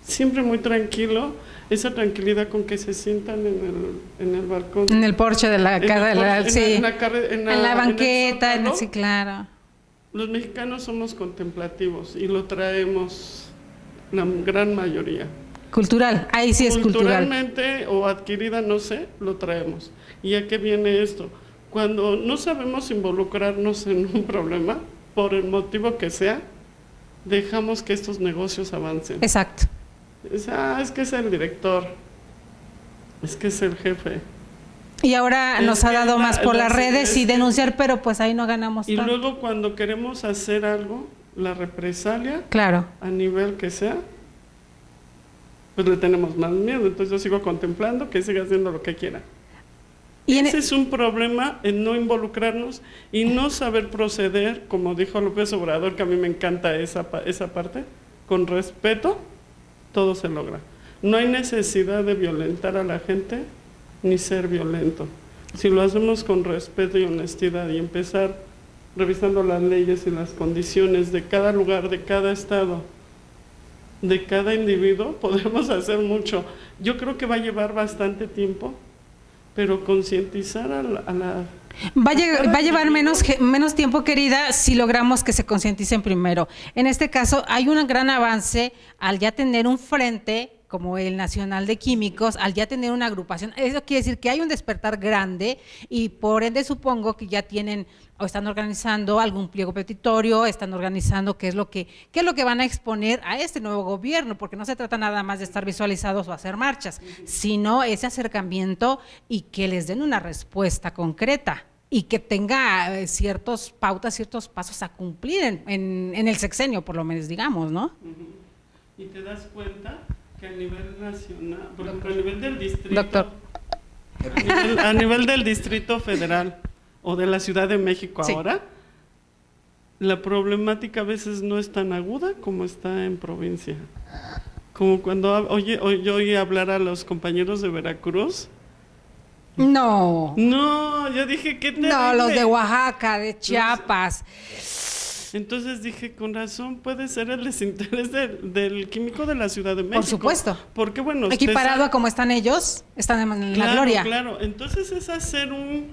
siempre muy tranquilo, esa tranquilidad con que se sientan en el balcón. En el porche de la casa, en la banqueta, sí, claro. Los mexicanos somos contemplativos y lo traemos la gran mayoría. Cultural, ahí sí es cultural. Culturalmente o adquirida, no sé, lo traemos. ¿Y a qué viene esto? Cuando no sabemos involucrarnos en un problema, por el motivo que sea, dejamos que estos negocios avancen. Exacto. Es que es el director, es que es el jefe. Y ahora nos ha dado más por las redes y denunciar, pero pues ahí no ganamos tanto. Y luego cuando queremos hacer algo, la represalia, claro, a nivel que sea, pues le tenemos más miedo. Entonces yo sigo contemplando que siga haciendo lo que quiera. Ese es un problema en no involucrarnos y no saber proceder, como dijo López Obrador, que a mí me encanta esa parte, con respeto. Todo se logra. No hay necesidad de violentar a la gente ni ser violento. Si lo hacemos con respeto y honestidad y empezar revisando las leyes y las condiciones de cada lugar, de cada estado, de cada individuo, podemos hacer mucho. Yo creo que va a llevar bastante tiempo, pero concientizar a la Va a llevar menos tiempo, querida, si logramos que se concienticen primero. En este caso, hay un gran avance al ya tener un frente como el Nacional de Químicos, al ya tener una agrupación. Eso quiere decir que hay un despertar grande y por ende supongo que ya tienen o están organizando algún pliego petitorio, están organizando qué es lo que van a exponer a este nuevo gobierno, porque no se trata nada más de estar visualizados o hacer marchas, sino ese acercamiento y que les den una respuesta concreta y que tenga ciertas pautas, ciertos pasos a cumplir en el sexenio, por lo menos, digamos, ¿no? Y te das cuenta que a nivel nacional, por ejemplo, a nivel del distrito, doctor, a nivel del Distrito Federal o de la Ciudad de México ahora, la problemática a veces no es tan aguda como está en provincia. Como cuando yo oí hablar a los compañeros de Veracruz. No, yo dije, ¿qué terrible? No, los de Oaxaca, de Chiapas. Entonces dije, con razón puede ser el desinterés del químico de la Ciudad de México. Por supuesto. Porque bueno, equiparado a como están ellos, están en la gloria. Claro, entonces es hacer un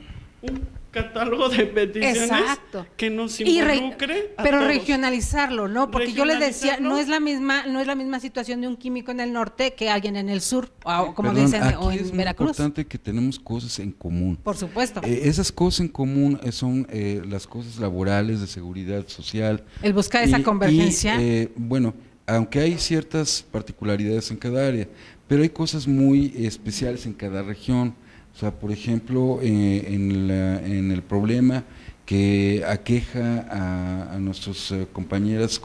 catálogo de peticiones. Exacto. Que nos involucre a pero todos. Regionalizarlo, ¿no? Porque yo les decía, no es la misma situación de un químico en el norte que alguien en el sur, o como Perdón, dicen, aquí o en es muy Veracruz. importante que tenemos cosas en común. Por supuesto. Esas cosas en común son las cosas laborales, de seguridad social. El buscar esa convergencia. Bueno, aunque hay ciertas particularidades en cada área, pero hay cosas muy especiales en cada región. O sea, por ejemplo, en el problema que aqueja a nuestros compañeros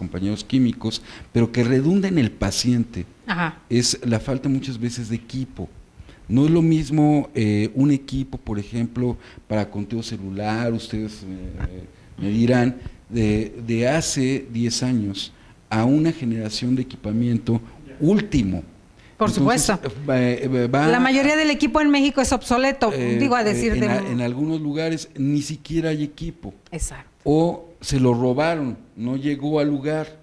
químicos, pero que redunda en el paciente, es la falta muchas veces de equipo. No es lo mismo un equipo, por ejemplo, para conteo celular, ustedes me dirán, de hace 10 años a una generación de equipamiento último. Por supuesto. La mayoría del equipo en México es obsoleto, digo a decir. En algunos lugares ni siquiera hay equipo. Exacto. O se lo robaron, no llegó al lugar.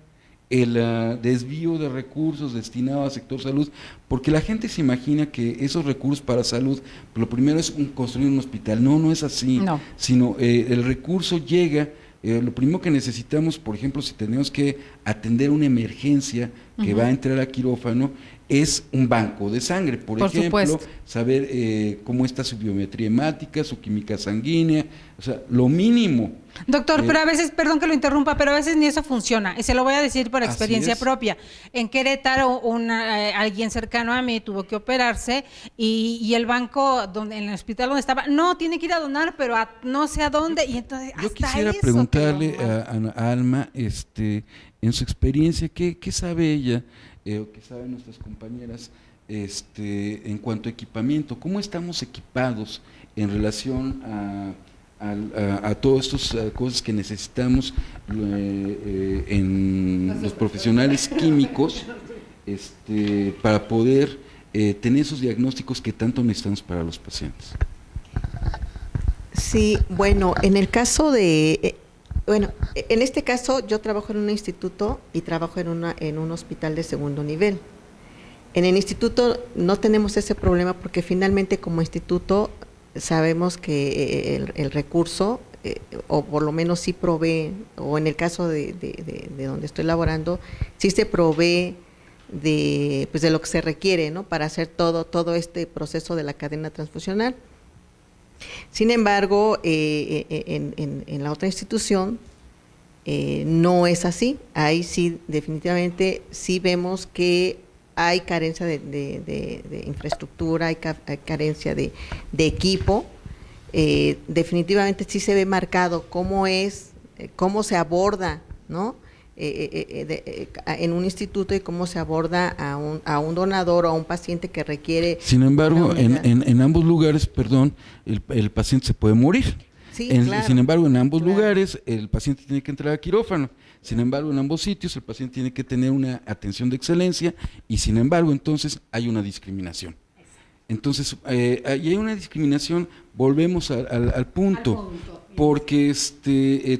El desvío de recursos destinados al sector salud, porque la gente se imagina que esos recursos para salud, lo primero es construir un hospital. No es así. No. Sino el recurso llega. Lo primero que necesitamos, por ejemplo, si tenemos que atender una emergencia que va a entrar a quirófano, es un banco de sangre, por ejemplo, supuesto. Saber cómo está su biometría hemática, su química sanguínea, o sea, lo mínimo. Doctor, pero a veces, perdón que lo interrumpa, pero a veces ni eso funciona, y se lo voy a decir por experiencia propia. En Querétaro, alguien cercano a mí tuvo que operarse y el banco, en el hospital donde estaba, no, tiene que ir a donar, pero no sé a dónde, y entonces yo quisiera preguntarle a Alma, en su experiencia, ¿qué sabe ella? O que saben nuestras compañeras en cuanto a equipamiento, ¿cómo estamos equipados en relación a todas estas cosas que necesitamos en los profesionales químicos para poder tener esos diagnósticos que tanto necesitamos para los pacientes? Sí, bueno, en el caso de... Bueno, en este caso yo trabajo en un instituto y trabajo en un hospital de segundo nivel. En el instituto no tenemos ese problema porque finalmente como instituto sabemos que el recurso, o por lo menos sí provee, o en el caso de donde estoy laborando, sí se provee de lo que se requiere, ¿no? Para hacer todo este proceso de la cadena transfusional. Sin embargo, en la otra institución no es así. Ahí sí, definitivamente, sí vemos que hay carencia de infraestructura, hay carencia de equipo. Definitivamente sí se ve marcado cómo se aborda, ¿no? En un instituto y cómo se aborda a un donador o a un paciente que requiere. Sin embargo, en ambos lugares, perdón, el paciente se puede morir. Sí, claro. Sin embargo, en ambos lugares el paciente tiene que entrar a quirófano. Sin embargo, en ambos sitios el paciente tiene que tener una atención de excelencia y sin embargo, entonces hay una discriminación. Entonces, hay una discriminación, volvemos al punto, porque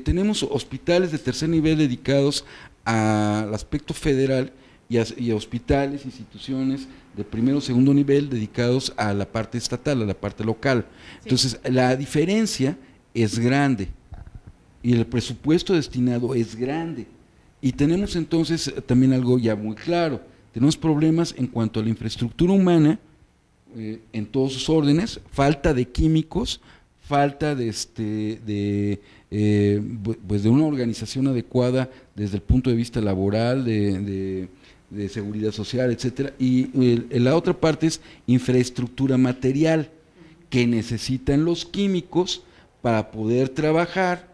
tenemos hospitales de tercer nivel dedicados al aspecto federal y a hospitales, instituciones de primero o segundo nivel dedicados a la parte estatal, a la parte local. Sí. Entonces, la diferencia es grande y el presupuesto destinado es grande. Y tenemos entonces también algo ya muy claro, tenemos problemas en cuanto a la infraestructura humana, en todos sus órdenes, falta de químicos, falta de una organización adecuada desde el punto de vista laboral, de seguridad social, etcétera, y la otra parte es infraestructura material que necesitan los químicos para poder trabajar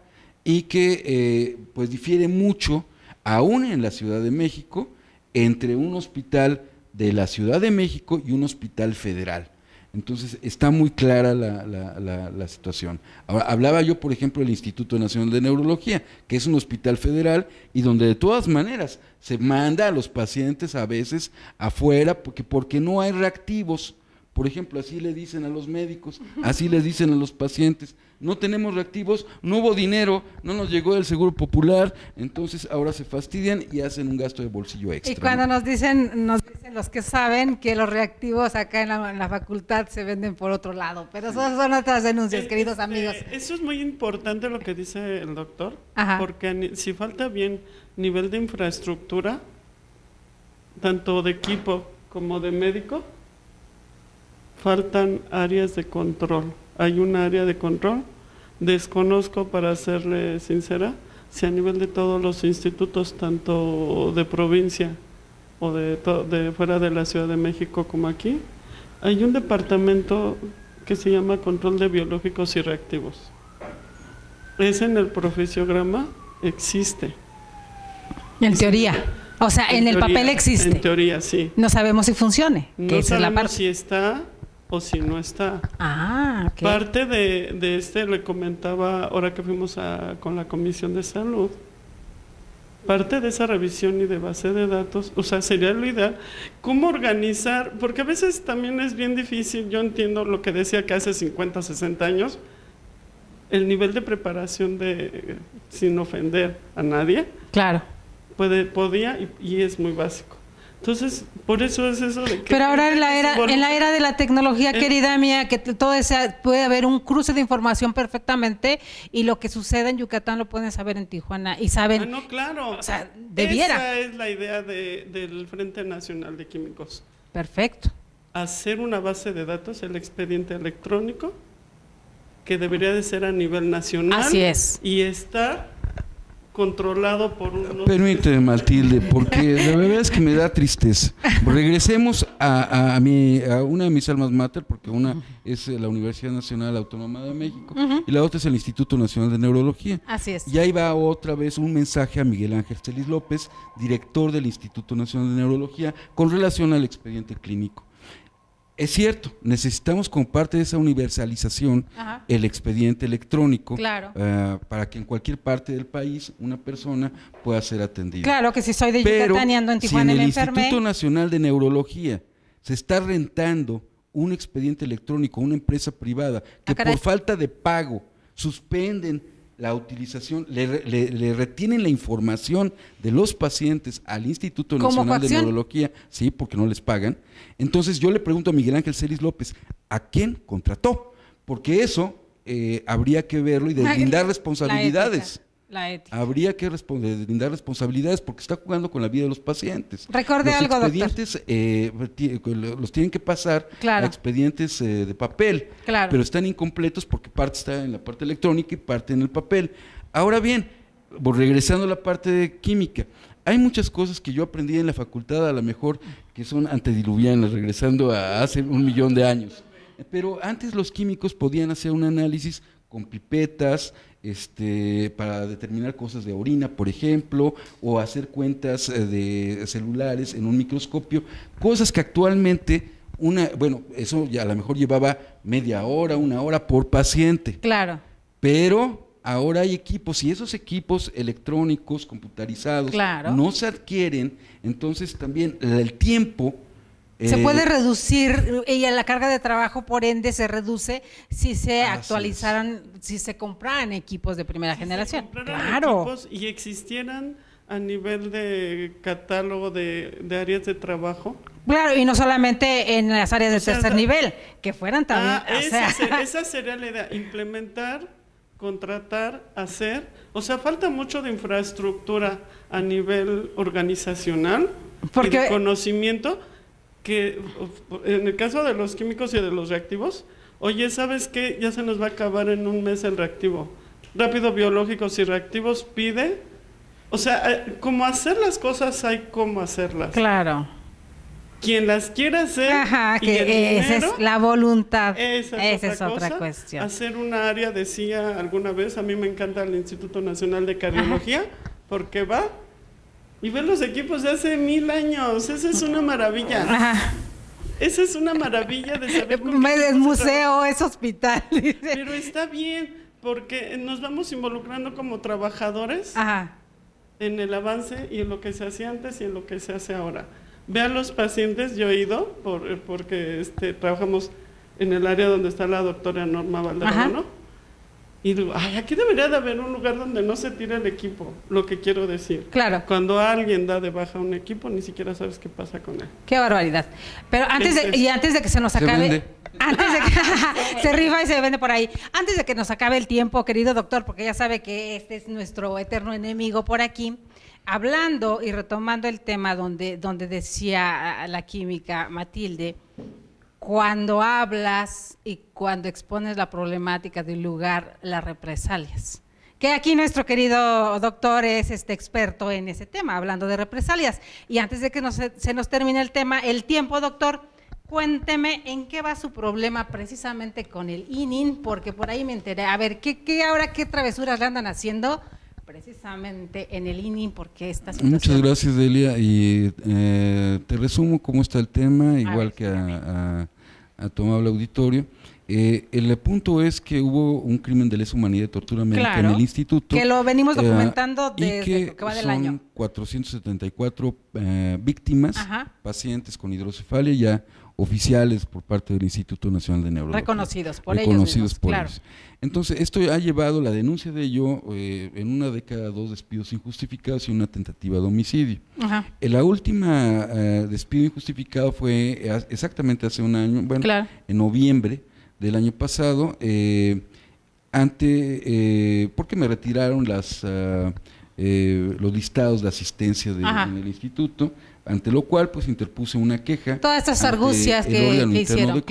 y que pues difiere mucho, aún en la Ciudad de México, entre un hospital de la Ciudad de México y un hospital federal. Entonces, está muy clara la situación. Ahora, hablaba yo, por ejemplo, del Instituto Nacional de Neurología, que es un hospital federal y donde de todas maneras se manda a los pacientes a veces afuera porque no hay reactivos, Por ejemplo, así le dicen a los médicos, así les dicen a los pacientes, no tenemos reactivos, no hubo dinero, no nos llegó el Seguro Popular, entonces ahora se fastidian y hacen un gasto de bolsillo extra. Y cuando nos dicen los que saben que los reactivos acá en la facultad se venden por otro lado, pero esas son otras denuncias, queridos amigos. Eso es muy importante lo que dice el doctor, Ajá. porque si falta bien nivel de infraestructura, tanto de equipo como de médico, faltan áreas de control. Hay un área de control, desconozco, para serle sincera, si a nivel de todos los institutos, tanto de provincia o de fuera de la Ciudad de México como aquí, hay un departamento que se llama control de biológicos y reactivos. Ese en el profesiograma existe. En teoría. O sea, en el papel existe. En teoría, sí. No sabemos si funcione. No sabemos si está o si no está. Ah, ok. Parte de le comentaba ahora que fuimos con la Comisión de Salud, parte de esa revisión y de base de datos, o sea, sería lo ideal, cómo organizar, porque a veces también es bien difícil, yo entiendo lo que decía que hace 50, 60 años, el nivel de preparación sin ofender a nadie. Claro. Podía y es muy básico. Entonces, por eso es eso de que... Pero ahora en la era de la tecnología, querida mía, que todo puede haber un cruce de información perfectamente, y lo que sucede en Yucatán lo pueden saber en Tijuana, y saben... no, claro. O sea, debiera. Esa es la idea del Frente Nacional de Químicos. Perfecto. Hacer una base de datos, el expediente electrónico, que debería de ser a nivel nacional. Así es. Y estar controlado por unos... Permíteme, Matilde, porque la verdad es que me da tristeza. Regresemos a una de mis almas mater, porque una es la Universidad Nacional Autónoma de México y la otra es el Instituto Nacional de Neurología. Así es. Y ahí va otra vez un mensaje a Miguel Ángel Celis López, director del Instituto Nacional de Neurología, con relación al expediente clínico. Es cierto, necesitamos como parte de esa universalización el expediente electrónico, claro, para que en cualquier parte del país una persona pueda ser atendida. Claro que si soy de Yucatán y ando en Tijuana y me enfermé. Si en el Instituto Nacional de Neurología se está rentando un expediente electrónico a una empresa privada que por falta de pago suspenden la utilización, le retienen la información de los pacientes al Instituto Nacional de Neurología, sí, porque no les pagan. Entonces yo le pregunto a Miguel Ángel Celis López, ¿a quién contrató? Porque eso habría que verlo y deslindar responsabilidades. La ética. Habría que deslindar responsabilidades porque está jugando con la vida de los pacientes. Recuerde algo, doctor. Los expedientes los tienen que pasar a expedientes de papel, pero están incompletos porque parte está en la parte electrónica y parte en el papel. Ahora bien, regresando a la parte de química, hay muchas cosas que yo aprendí en la facultad, a lo mejor que son antediluvianas, regresando a hace 1.000.000 de años. Pero antes los químicos podían hacer un análisis con pipetas, para determinar cosas de orina, por ejemplo, o hacer cuentas de celulares en un microscopio, cosas que actualmente eso ya a lo mejor llevaba media hora, 1 hora por paciente. Claro. Pero ahora hay equipos, y esos equipos electrónicos, computarizados, no se adquieren, entonces también el tiempo... se puede reducir, y la carga de trabajo por ende se reduce si se actualizaran, si se compraran equipos de primera generación. Claro. Equipos y existieran a nivel de catálogo de áreas de trabajo. Claro, y no solamente en las áreas de tercer nivel, que fueran también. Esa sería la idea, implementar, contratar, hacer. O sea, falta mucho de infraestructura a nivel organizacional y de conocimiento. Que en el caso de los químicos y de los reactivos, oye, ¿sabes qué? Ya se nos va a acabar en 1 mes el reactivo. Rápido Biológicos y Reactivos pide, o sea, como hacer las cosas hay cómo hacerlas. Claro. Quien las quiera hacer, esa es la voluntad. Esa es otra cuestión. Hacer una área, decía alguna vez, a mí me encanta el Instituto Nacional de Cardiología, porque va y ver los equipos de hace 1000 años. Esa es una maravilla. Esa es una maravilla de saber es museo, es hospital. Pero está bien, porque nos vamos involucrando como trabajadores en el avance y en lo que se hacía antes y en lo que se hace ahora. ve a los pacientes, yo he ido, porque trabajamos en el área donde está la doctora Norma Valderrama, ¿no? Y digo, ay, aquí debería de haber un lugar donde no se tire el equipo, lo que quiero decir. Claro. Cuando alguien da de baja un equipo, ni siquiera sabes qué pasa con él. Qué barbaridad. Pero antes de que se nos acabe, antes de que se rifa y se vende por ahí, antes de que nos acabe el tiempo, querido doctor, porque ya sabe que este es nuestro eterno enemigo por aquí, hablando y retomando el tema donde decía la química Matilde, cuando hablas y cuando expones la problemática del lugar, las represalias. Que aquí nuestro querido doctor es experto en ese tema, hablando de represalias. Y antes de que se nos termine el tiempo, doctor, cuénteme en qué va su problema precisamente con el ININ, porque por ahí me enteré. A ver, ¿qué travesuras le andan haciendo precisamente en el ININ? Porque esta situación... Muchas gracias, Delia, y te resumo cómo está el tema, igual que a tu amable auditorio. El punto es que hubo un crimen de lesa humanidad y tortura médica en el instituto. Que lo venimos documentando desde lo que va del año. Son 474 víctimas, pacientes con hidrocefalia ya oficiales por parte del Instituto Nacional de Neurología. Reconocidos por ellos. Entonces, esto ha llevado la denuncia de ello en una década, 2 despidos injustificados y una tentativa de homicidio. La última despido injustificado fue exactamente hace un año, en noviembre del año pasado, porque me retiraron los listados de asistencia en el instituto, ante lo cual pues interpuse una queja. Todas estas argucias que hicieron,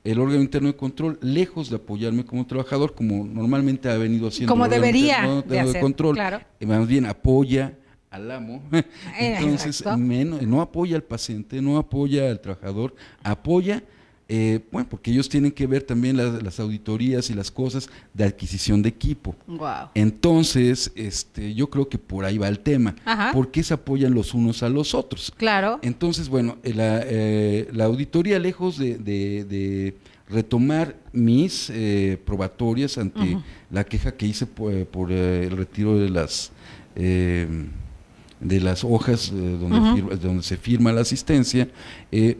el órgano interno de control, lejos de apoyarme como trabajador, como normalmente ha venido haciendo como el órgano debería interno de hacer, control, más bien apoya al amo, entonces no apoya al paciente, no apoya al trabajador, apoya, porque ellos tienen que ver también las auditorías y las cosas de adquisición de equipo. Entonces, yo creo que por ahí va el tema. ¿Por qué se apoyan los unos a los otros? Entonces, bueno, la auditoría, lejos de retomar mis probatorias ante la queja que hice por el retiro de las hojas donde se firma la asistencia,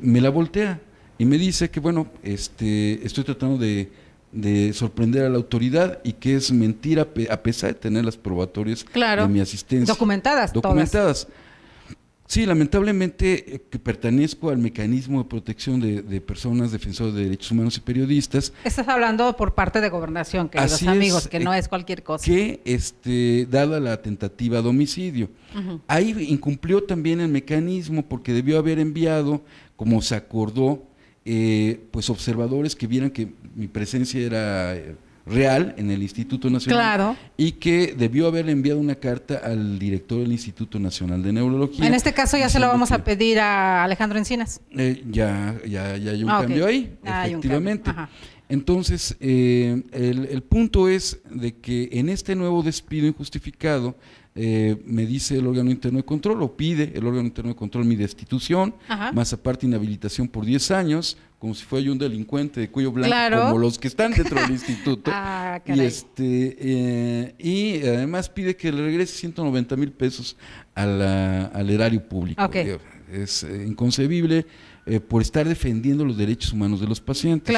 me la voltea y me dice que bueno, estoy tratando de sorprender a la autoridad y que es mentira a pesar de tener las probatorias de mi asistencia. Documentadas. Todas. Sí, lamentablemente que pertenezco al mecanismo de protección de personas defensoras de derechos humanos y periodistas. Estás hablando por parte de Gobernación, queridos amigos, que no es cualquier cosa. Que, dada la tentativa de homicidio, ahí incumplió también el mecanismo porque debió haber enviado, como se acordó, pues observadores que vieran que mi presencia era real en el Instituto Nacional y que debió haber enviado una carta al director del Instituto Nacional de Neurología. En este caso ya se lo vamos a pedir a Alejandro Encinas. Ya hay un cambio ahí, efectivamente. Entonces, el punto es de que en este nuevo despido injustificado, me dice el órgano interno de control, o pide el órgano interno de control mi destitución, más aparte inhabilitación por 10 años, como si fuera yo un delincuente de cuello blanco, como los que están dentro del instituto. Y además pide que le regrese 190,000 pesos al erario público. Es inconcebible por estar defendiendo los derechos humanos de los pacientes.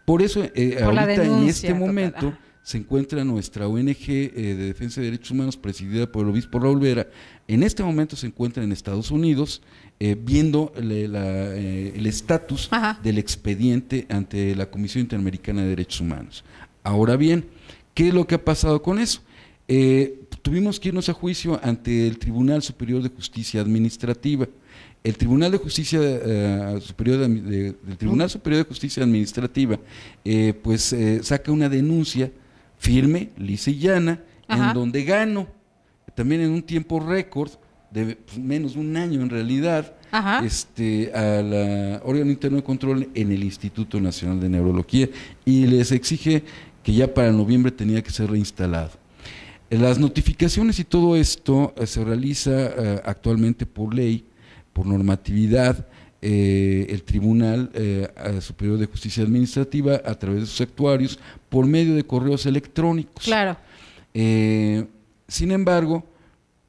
Por eso, ahorita en este momento se encuentra nuestra ONG de defensa de derechos humanos presidida por el obispo Raúl Vera. En este momento se encuentra en Estados Unidos viendo el estatus del expediente ante la Comisión Interamericana de Derechos Humanos. Ahora bien, ¿qué es lo que ha pasado con eso? Tuvimos que irnos a juicio ante el Tribunal Superior de Justicia Administrativa. El Tribunal de Justicia del Tribunal Superior de Justicia Administrativa saca una denuncia firme, lisa y llana, en donde gano, también en un tiempo récord, de menos de un año en realidad, al órgano interno de control en el Instituto Nacional de Neurología, y les exige que ya para noviembre tenía que ser reinstalado. Las notificaciones y todo esto se realiza actualmente por ley, por normatividad, el Tribunal Superior de Justicia Administrativa a través de sus actuarios por medio de correos electrónicos. Sin embargo,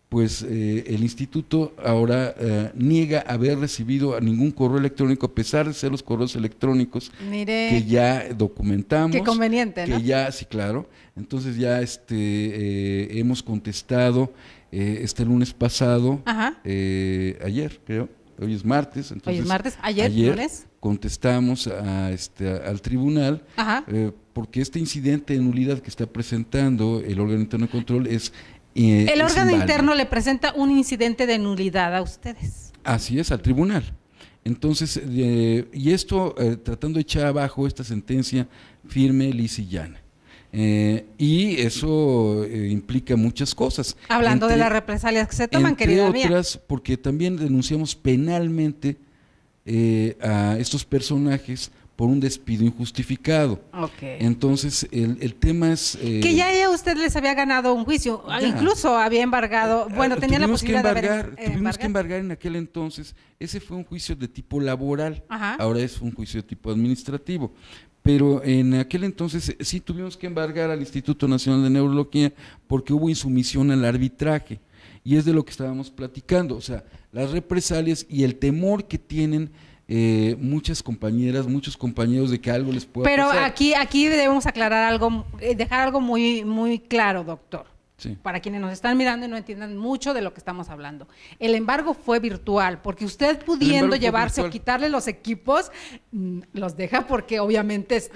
pues el instituto ahora niega haber recibido a ningún correo electrónico, a pesar de ser los correos electrónicos que ya documentamos. Qué conveniente, ¿no? Que ya, sí, claro. Entonces ya hemos contestado este lunes pasado, ayer creo, hoy es martes. Entonces, hoy es martes, ayer lunes. Contestamos al tribunal, porque este incidente de nulidad que está presentando el órgano interno de control es el órgano interno le presenta un incidente de nulidad a ustedes. Así es, al tribunal. Entonces, y esto tratando de echar abajo esta sentencia firme, lisa y llana. Y eso implica muchas cosas. Hablando de las represalias que se toman, querida mía. Entre otras, porque también denunciamos penalmente a estos personajes por un despido injustificado. Entonces, el tema es... que ya usted les había ganado un juicio, incluso había embargado, bueno, tenía la posibilidad tuvimos que embargar en aquel entonces. Ese fue un juicio de tipo laboral, ahora es un juicio de tipo administrativo. Pero en aquel entonces sí tuvimos que embargar al Instituto Nacional de Neurología porque hubo insumisión al arbitraje. Y es de lo que estábamos platicando, o sea, las represalias y el temor que tienen muchas compañeras, muchos compañeros de que algo les pueda pasar. Pero aquí debemos aclarar algo, dejar algo muy, muy claro, doctor. Sí. Para quienes nos están mirando y no entiendan mucho de lo que estamos hablando. El embargo fue virtual, porque usted pudiendo llevarse o quitarle los equipos, los deja porque obviamente es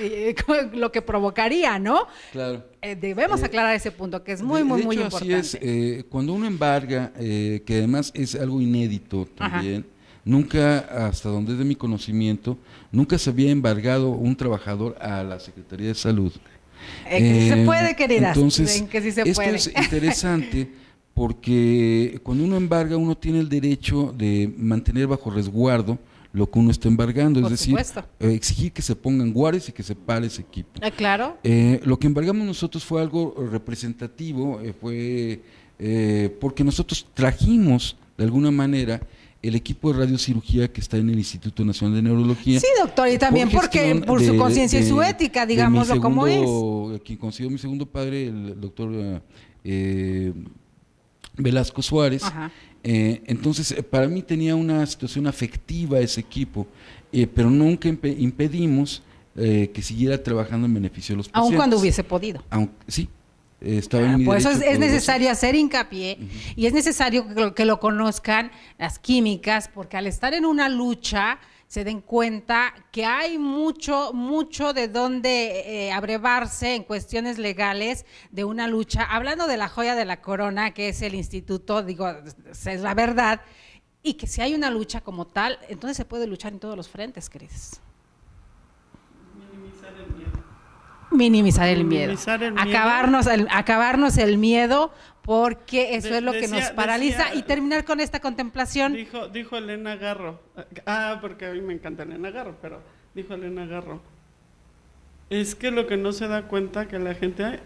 lo que provocaría, ¿no? Claro. Debemos aclarar ese punto, que es muy, muy, muy importante. Así es, cuando uno embarga, que además es algo inédito también, nunca, hasta donde es de mi conocimiento, nunca se había embargado un trabajador a la Secretaría de Salud. Que se puede, queridas. Entonces, que sí se esto puede. es interesante porque cuando uno embarga, uno tiene el derecho de mantener bajo resguardo lo que uno está embargando, es decir, exigir que se pongan guardias y que se pare ese equipo. Claro. Lo que embargamos nosotros fue algo representativo, fue porque nosotros trajimos de alguna manera el equipo de radiocirugía que está en el Instituto Nacional de Neurología. Sí, doctor, y también por su conciencia y su ética, digámoslo como es. Quien considero mi segundo padre, el doctor Velasco Suárez. Entonces, para mí tenía una situación afectiva ese equipo, pero nunca impedimos que siguiera trabajando en beneficio de los pacientes. Aun cuando hubiese podido. Sí. Por eso es necesario hacer hincapié y es necesario que lo conozcan las químicas, porque al estar en una lucha se den cuenta que hay mucho de dónde abrevarse en cuestiones legales de una lucha. Hablando de la joya de la corona, que es el instituto, digo, es la verdad, y que si hay una lucha como tal, entonces se puede luchar en todos los frentes, queridos. Minimizar el miedo. Acabarnos el miedo, porque eso es lo que nos paraliza, y terminar con esta contemplación. Dijo Elena Garro, porque a mí me encanta Elena Garro, pero dijo Elena Garro, es que lo que no se da cuenta que la gente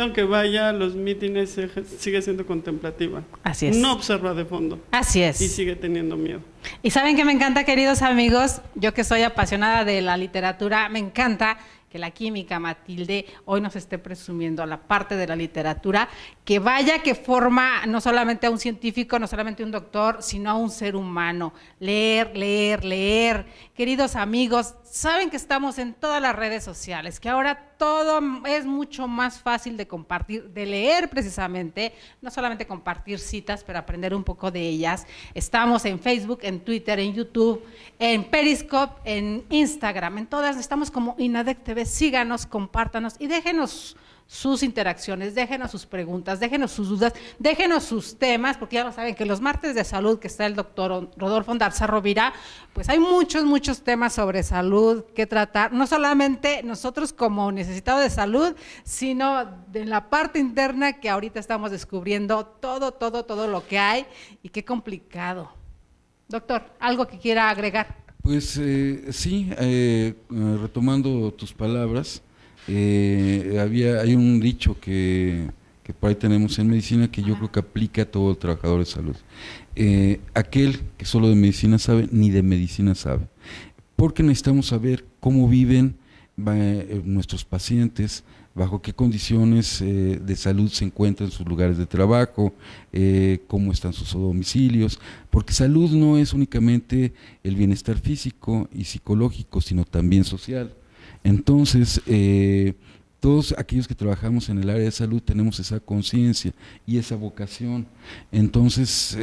aunque vaya a los mítines sigue siendo contemplativa. Así es. No observa de fondo. Así es. Y sigue teniendo miedo. Y saben que me encanta, queridos amigos, yo que soy apasionada de la literatura, me encanta que la química Matilde hoy nos esté presumiendo la parte de la literatura, que vaya que forma no solamente a un científico, no solamente a un doctor, sino a un ser humano. Leer. Queridos amigos, saben que estamos en todas las redes sociales, que ahora todo es mucho más fácil de compartir, de leer precisamente, no solamente compartir citas, pero aprender un poco de ellas. Estamos en Facebook, en Twitter, en YouTube, en Periscope, en Instagram, en todas estamos como INADEC TV. Síganos, compártanos y déjenos sus interacciones, déjenos sus preguntas, déjenos sus dudas, déjenos sus temas, porque ya lo saben que los martes de salud que está el doctor Rodolfo Ondarza Rovira, pues hay muchos temas sobre salud que tratar, no solamente nosotros como necesitados de salud, sino de la parte interna que ahorita estamos descubriendo todo lo que hay, y qué complicado. Doctor, ¿algo que quiera agregar? Pues sí, retomando tus palabras, hay un dicho que por ahí tenemos en medicina que yo creo que aplica a todo el trabajador de salud. Aquel que solo de medicina sabe, ni de medicina sabe. Porque necesitamos saber cómo viven nuestros pacientes, bajo qué condiciones de salud se encuentran sus lugares de trabajo, cómo están sus domicilios, porque salud no es únicamente el bienestar físico y psicológico, sino también social. Entonces, todos aquellos que trabajamos en el área de salud tenemos esa conciencia y esa vocación. Entonces,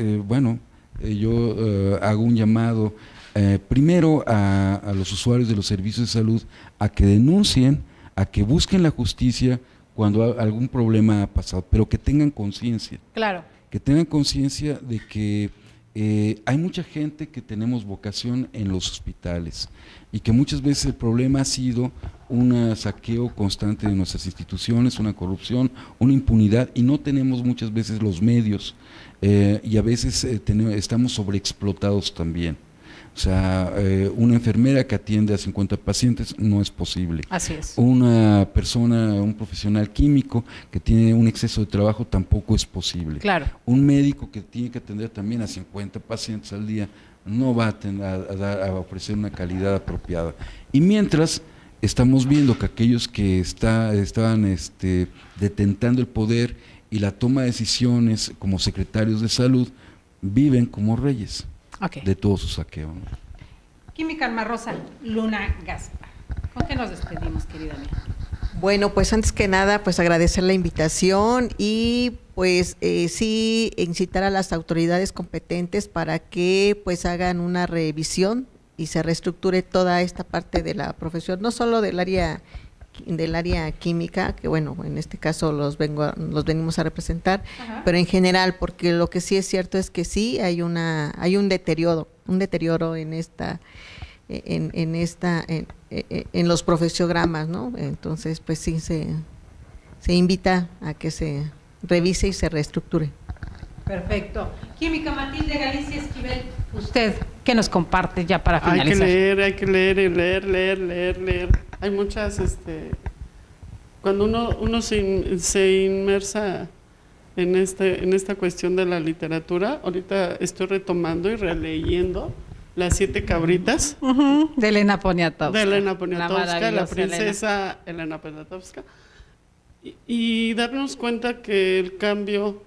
yo hago un llamado primero a los usuarios de los servicios de salud a que denuncien, a que busquen la justicia cuando algún problema ha pasado, pero que tengan conciencia. Claro. Que tengan conciencia de que hay mucha gente que tenemos vocación en los hospitales y que muchas veces el problema ha sido un saqueo constante de nuestras instituciones, una corrupción, una impunidad, y no tenemos muchas veces los medios y a veces estamos sobreexplotados también. O sea, una enfermera que atiende a 50 pacientes no es posible. Así es. Una persona, un profesional químico que tiene un exceso de trabajo tampoco es posible. Claro. Un médico que tiene que atender también a 50 pacientes al día no va a ofrecer una calidad apropiada. Y mientras estamos viendo que aquellos que estaban detentando el poder y la toma de decisiones como secretarios de salud viven como reyes. Okay. De todo su saqueo, ¿no? Química Alma Rosa, Luna Gaspar. ¿Con qué nos despedimos, querida amiga? Bueno, pues antes que nada, pues agradecer la invitación y pues sí incitar a las autoridades competentes para que pues hagan una revisión y se reestructure toda esta parte de la profesión, no solo del área química, que bueno, en este caso los venimos a representar, ajá, pero en general, porque lo que sí es cierto es que sí hay un deterioro en los profesiogramas, ¿no? Entonces, pues sí se invita a que se revise y se reestructure. Perfecto. Química Matilde Galicia Esquivel, usted, ¿qué nos comparte ya para finalizar? Hay que leer. Hay muchas, cuando uno se inmersa en esta cuestión de la literatura, ahorita estoy retomando y releyendo Las 7 cabritas. De Elena Poniatowska. De Elena Poniatowska, la princesa Elena Poniatowska. Y darnos cuenta que el cambio,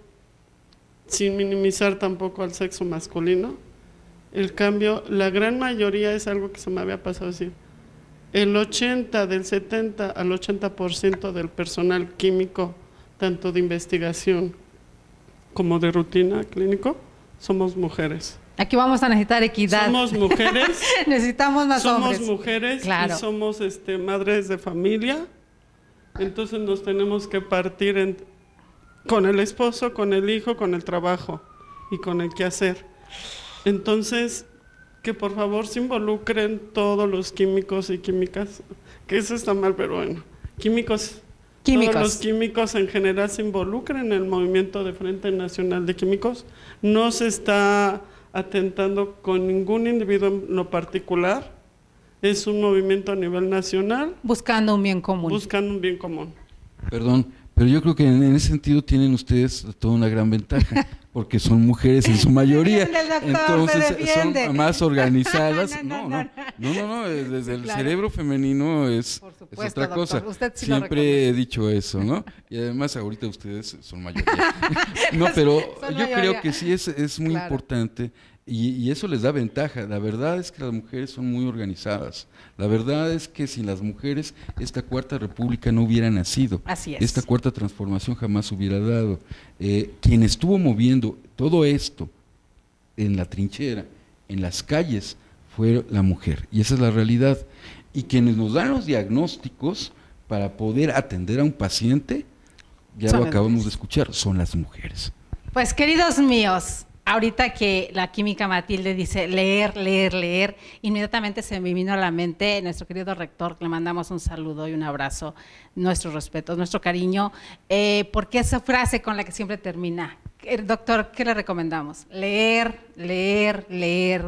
sin minimizar tampoco al sexo masculino, el cambio, la gran mayoría es algo que se me había pasado a decir. Del 70 al 80% del personal químico, tanto de investigación como de rutina clínico, somos mujeres. Aquí vamos a necesitar equidad. Somos mujeres. Necesitamos más hombres. Somos mujeres, claro, y somos madres de familia. Entonces nos tenemos que partir con el esposo, con el hijo, con el trabajo y con el quehacer. Entonces, que por favor se involucren todos los químicos y químicas, que eso está mal, pero bueno, químicos. Todos los químicos en general se involucren en el movimiento de Frente Nacional de Químicos. No se está atentando con ningún individuo en lo particular, es un movimiento a nivel nacional. Buscando un bien común. Buscando un bien común. Perdón, pero yo creo que en ese sentido tienen ustedes toda una gran ventaja, porque son mujeres en su mayoría, entonces son más organizadas. No, desde el cerebro femenino es otra cosa. Sí, siempre he dicho eso, ¿no? Y además ahorita ustedes son mayoría. No, pero yo creo que sí es muy importante. Y eso les da ventaja. La verdad es que las mujeres son muy organizadas. La verdad es que sin las mujeres esta Cuarta República no hubiera nacido. Así es. Esta Cuarta Transformación jamás hubiera dado. Quien estuvo moviendo todo esto en la trinchera, en las calles, fue la mujer. Y esa es la realidad. Y quienes nos dan los diagnósticos para poder atender a un paciente, ya lo acabamos de escuchar, son las mujeres. Pues queridos míos, ahorita que la química Matilde dice leer, inmediatamente se me vino a la mente nuestro querido rector, que le mandamos un saludo y un abrazo, nuestro respeto, nuestro cariño, porque esa frase con la que siempre termina. Doctor, ¿qué le recomendamos? Leer.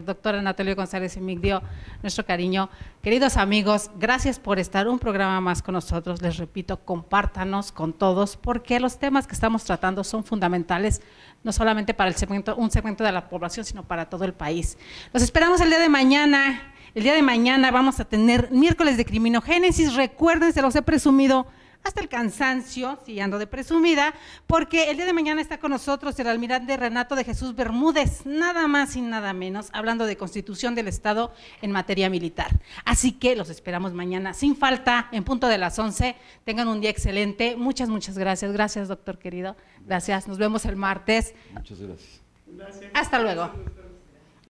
Doctor Anatolio González Emigdio, nuestro cariño. Queridos amigos, gracias por estar un programa más con nosotros. Les repito, compártanos con todos, porque los temas que estamos tratando son fundamentales, no solamente para un segmento de la población, sino para todo el país. Los esperamos el día de mañana. El día de mañana vamos a tener miércoles de criminogénesis. Recuerden, se los he presumido hasta el cansancio, si ando de presumida, porque el día de mañana está con nosotros el almirante Renato de Jesús Bermúdez, nada más y nada menos, hablando de Constitución del Estado en materia militar. Así que los esperamos mañana sin falta, en punto de las 11. Tengan un día excelente. Muchas gracias. Gracias, doctor querido. Gracias. Nos vemos el martes. Muchas gracias. Hasta luego.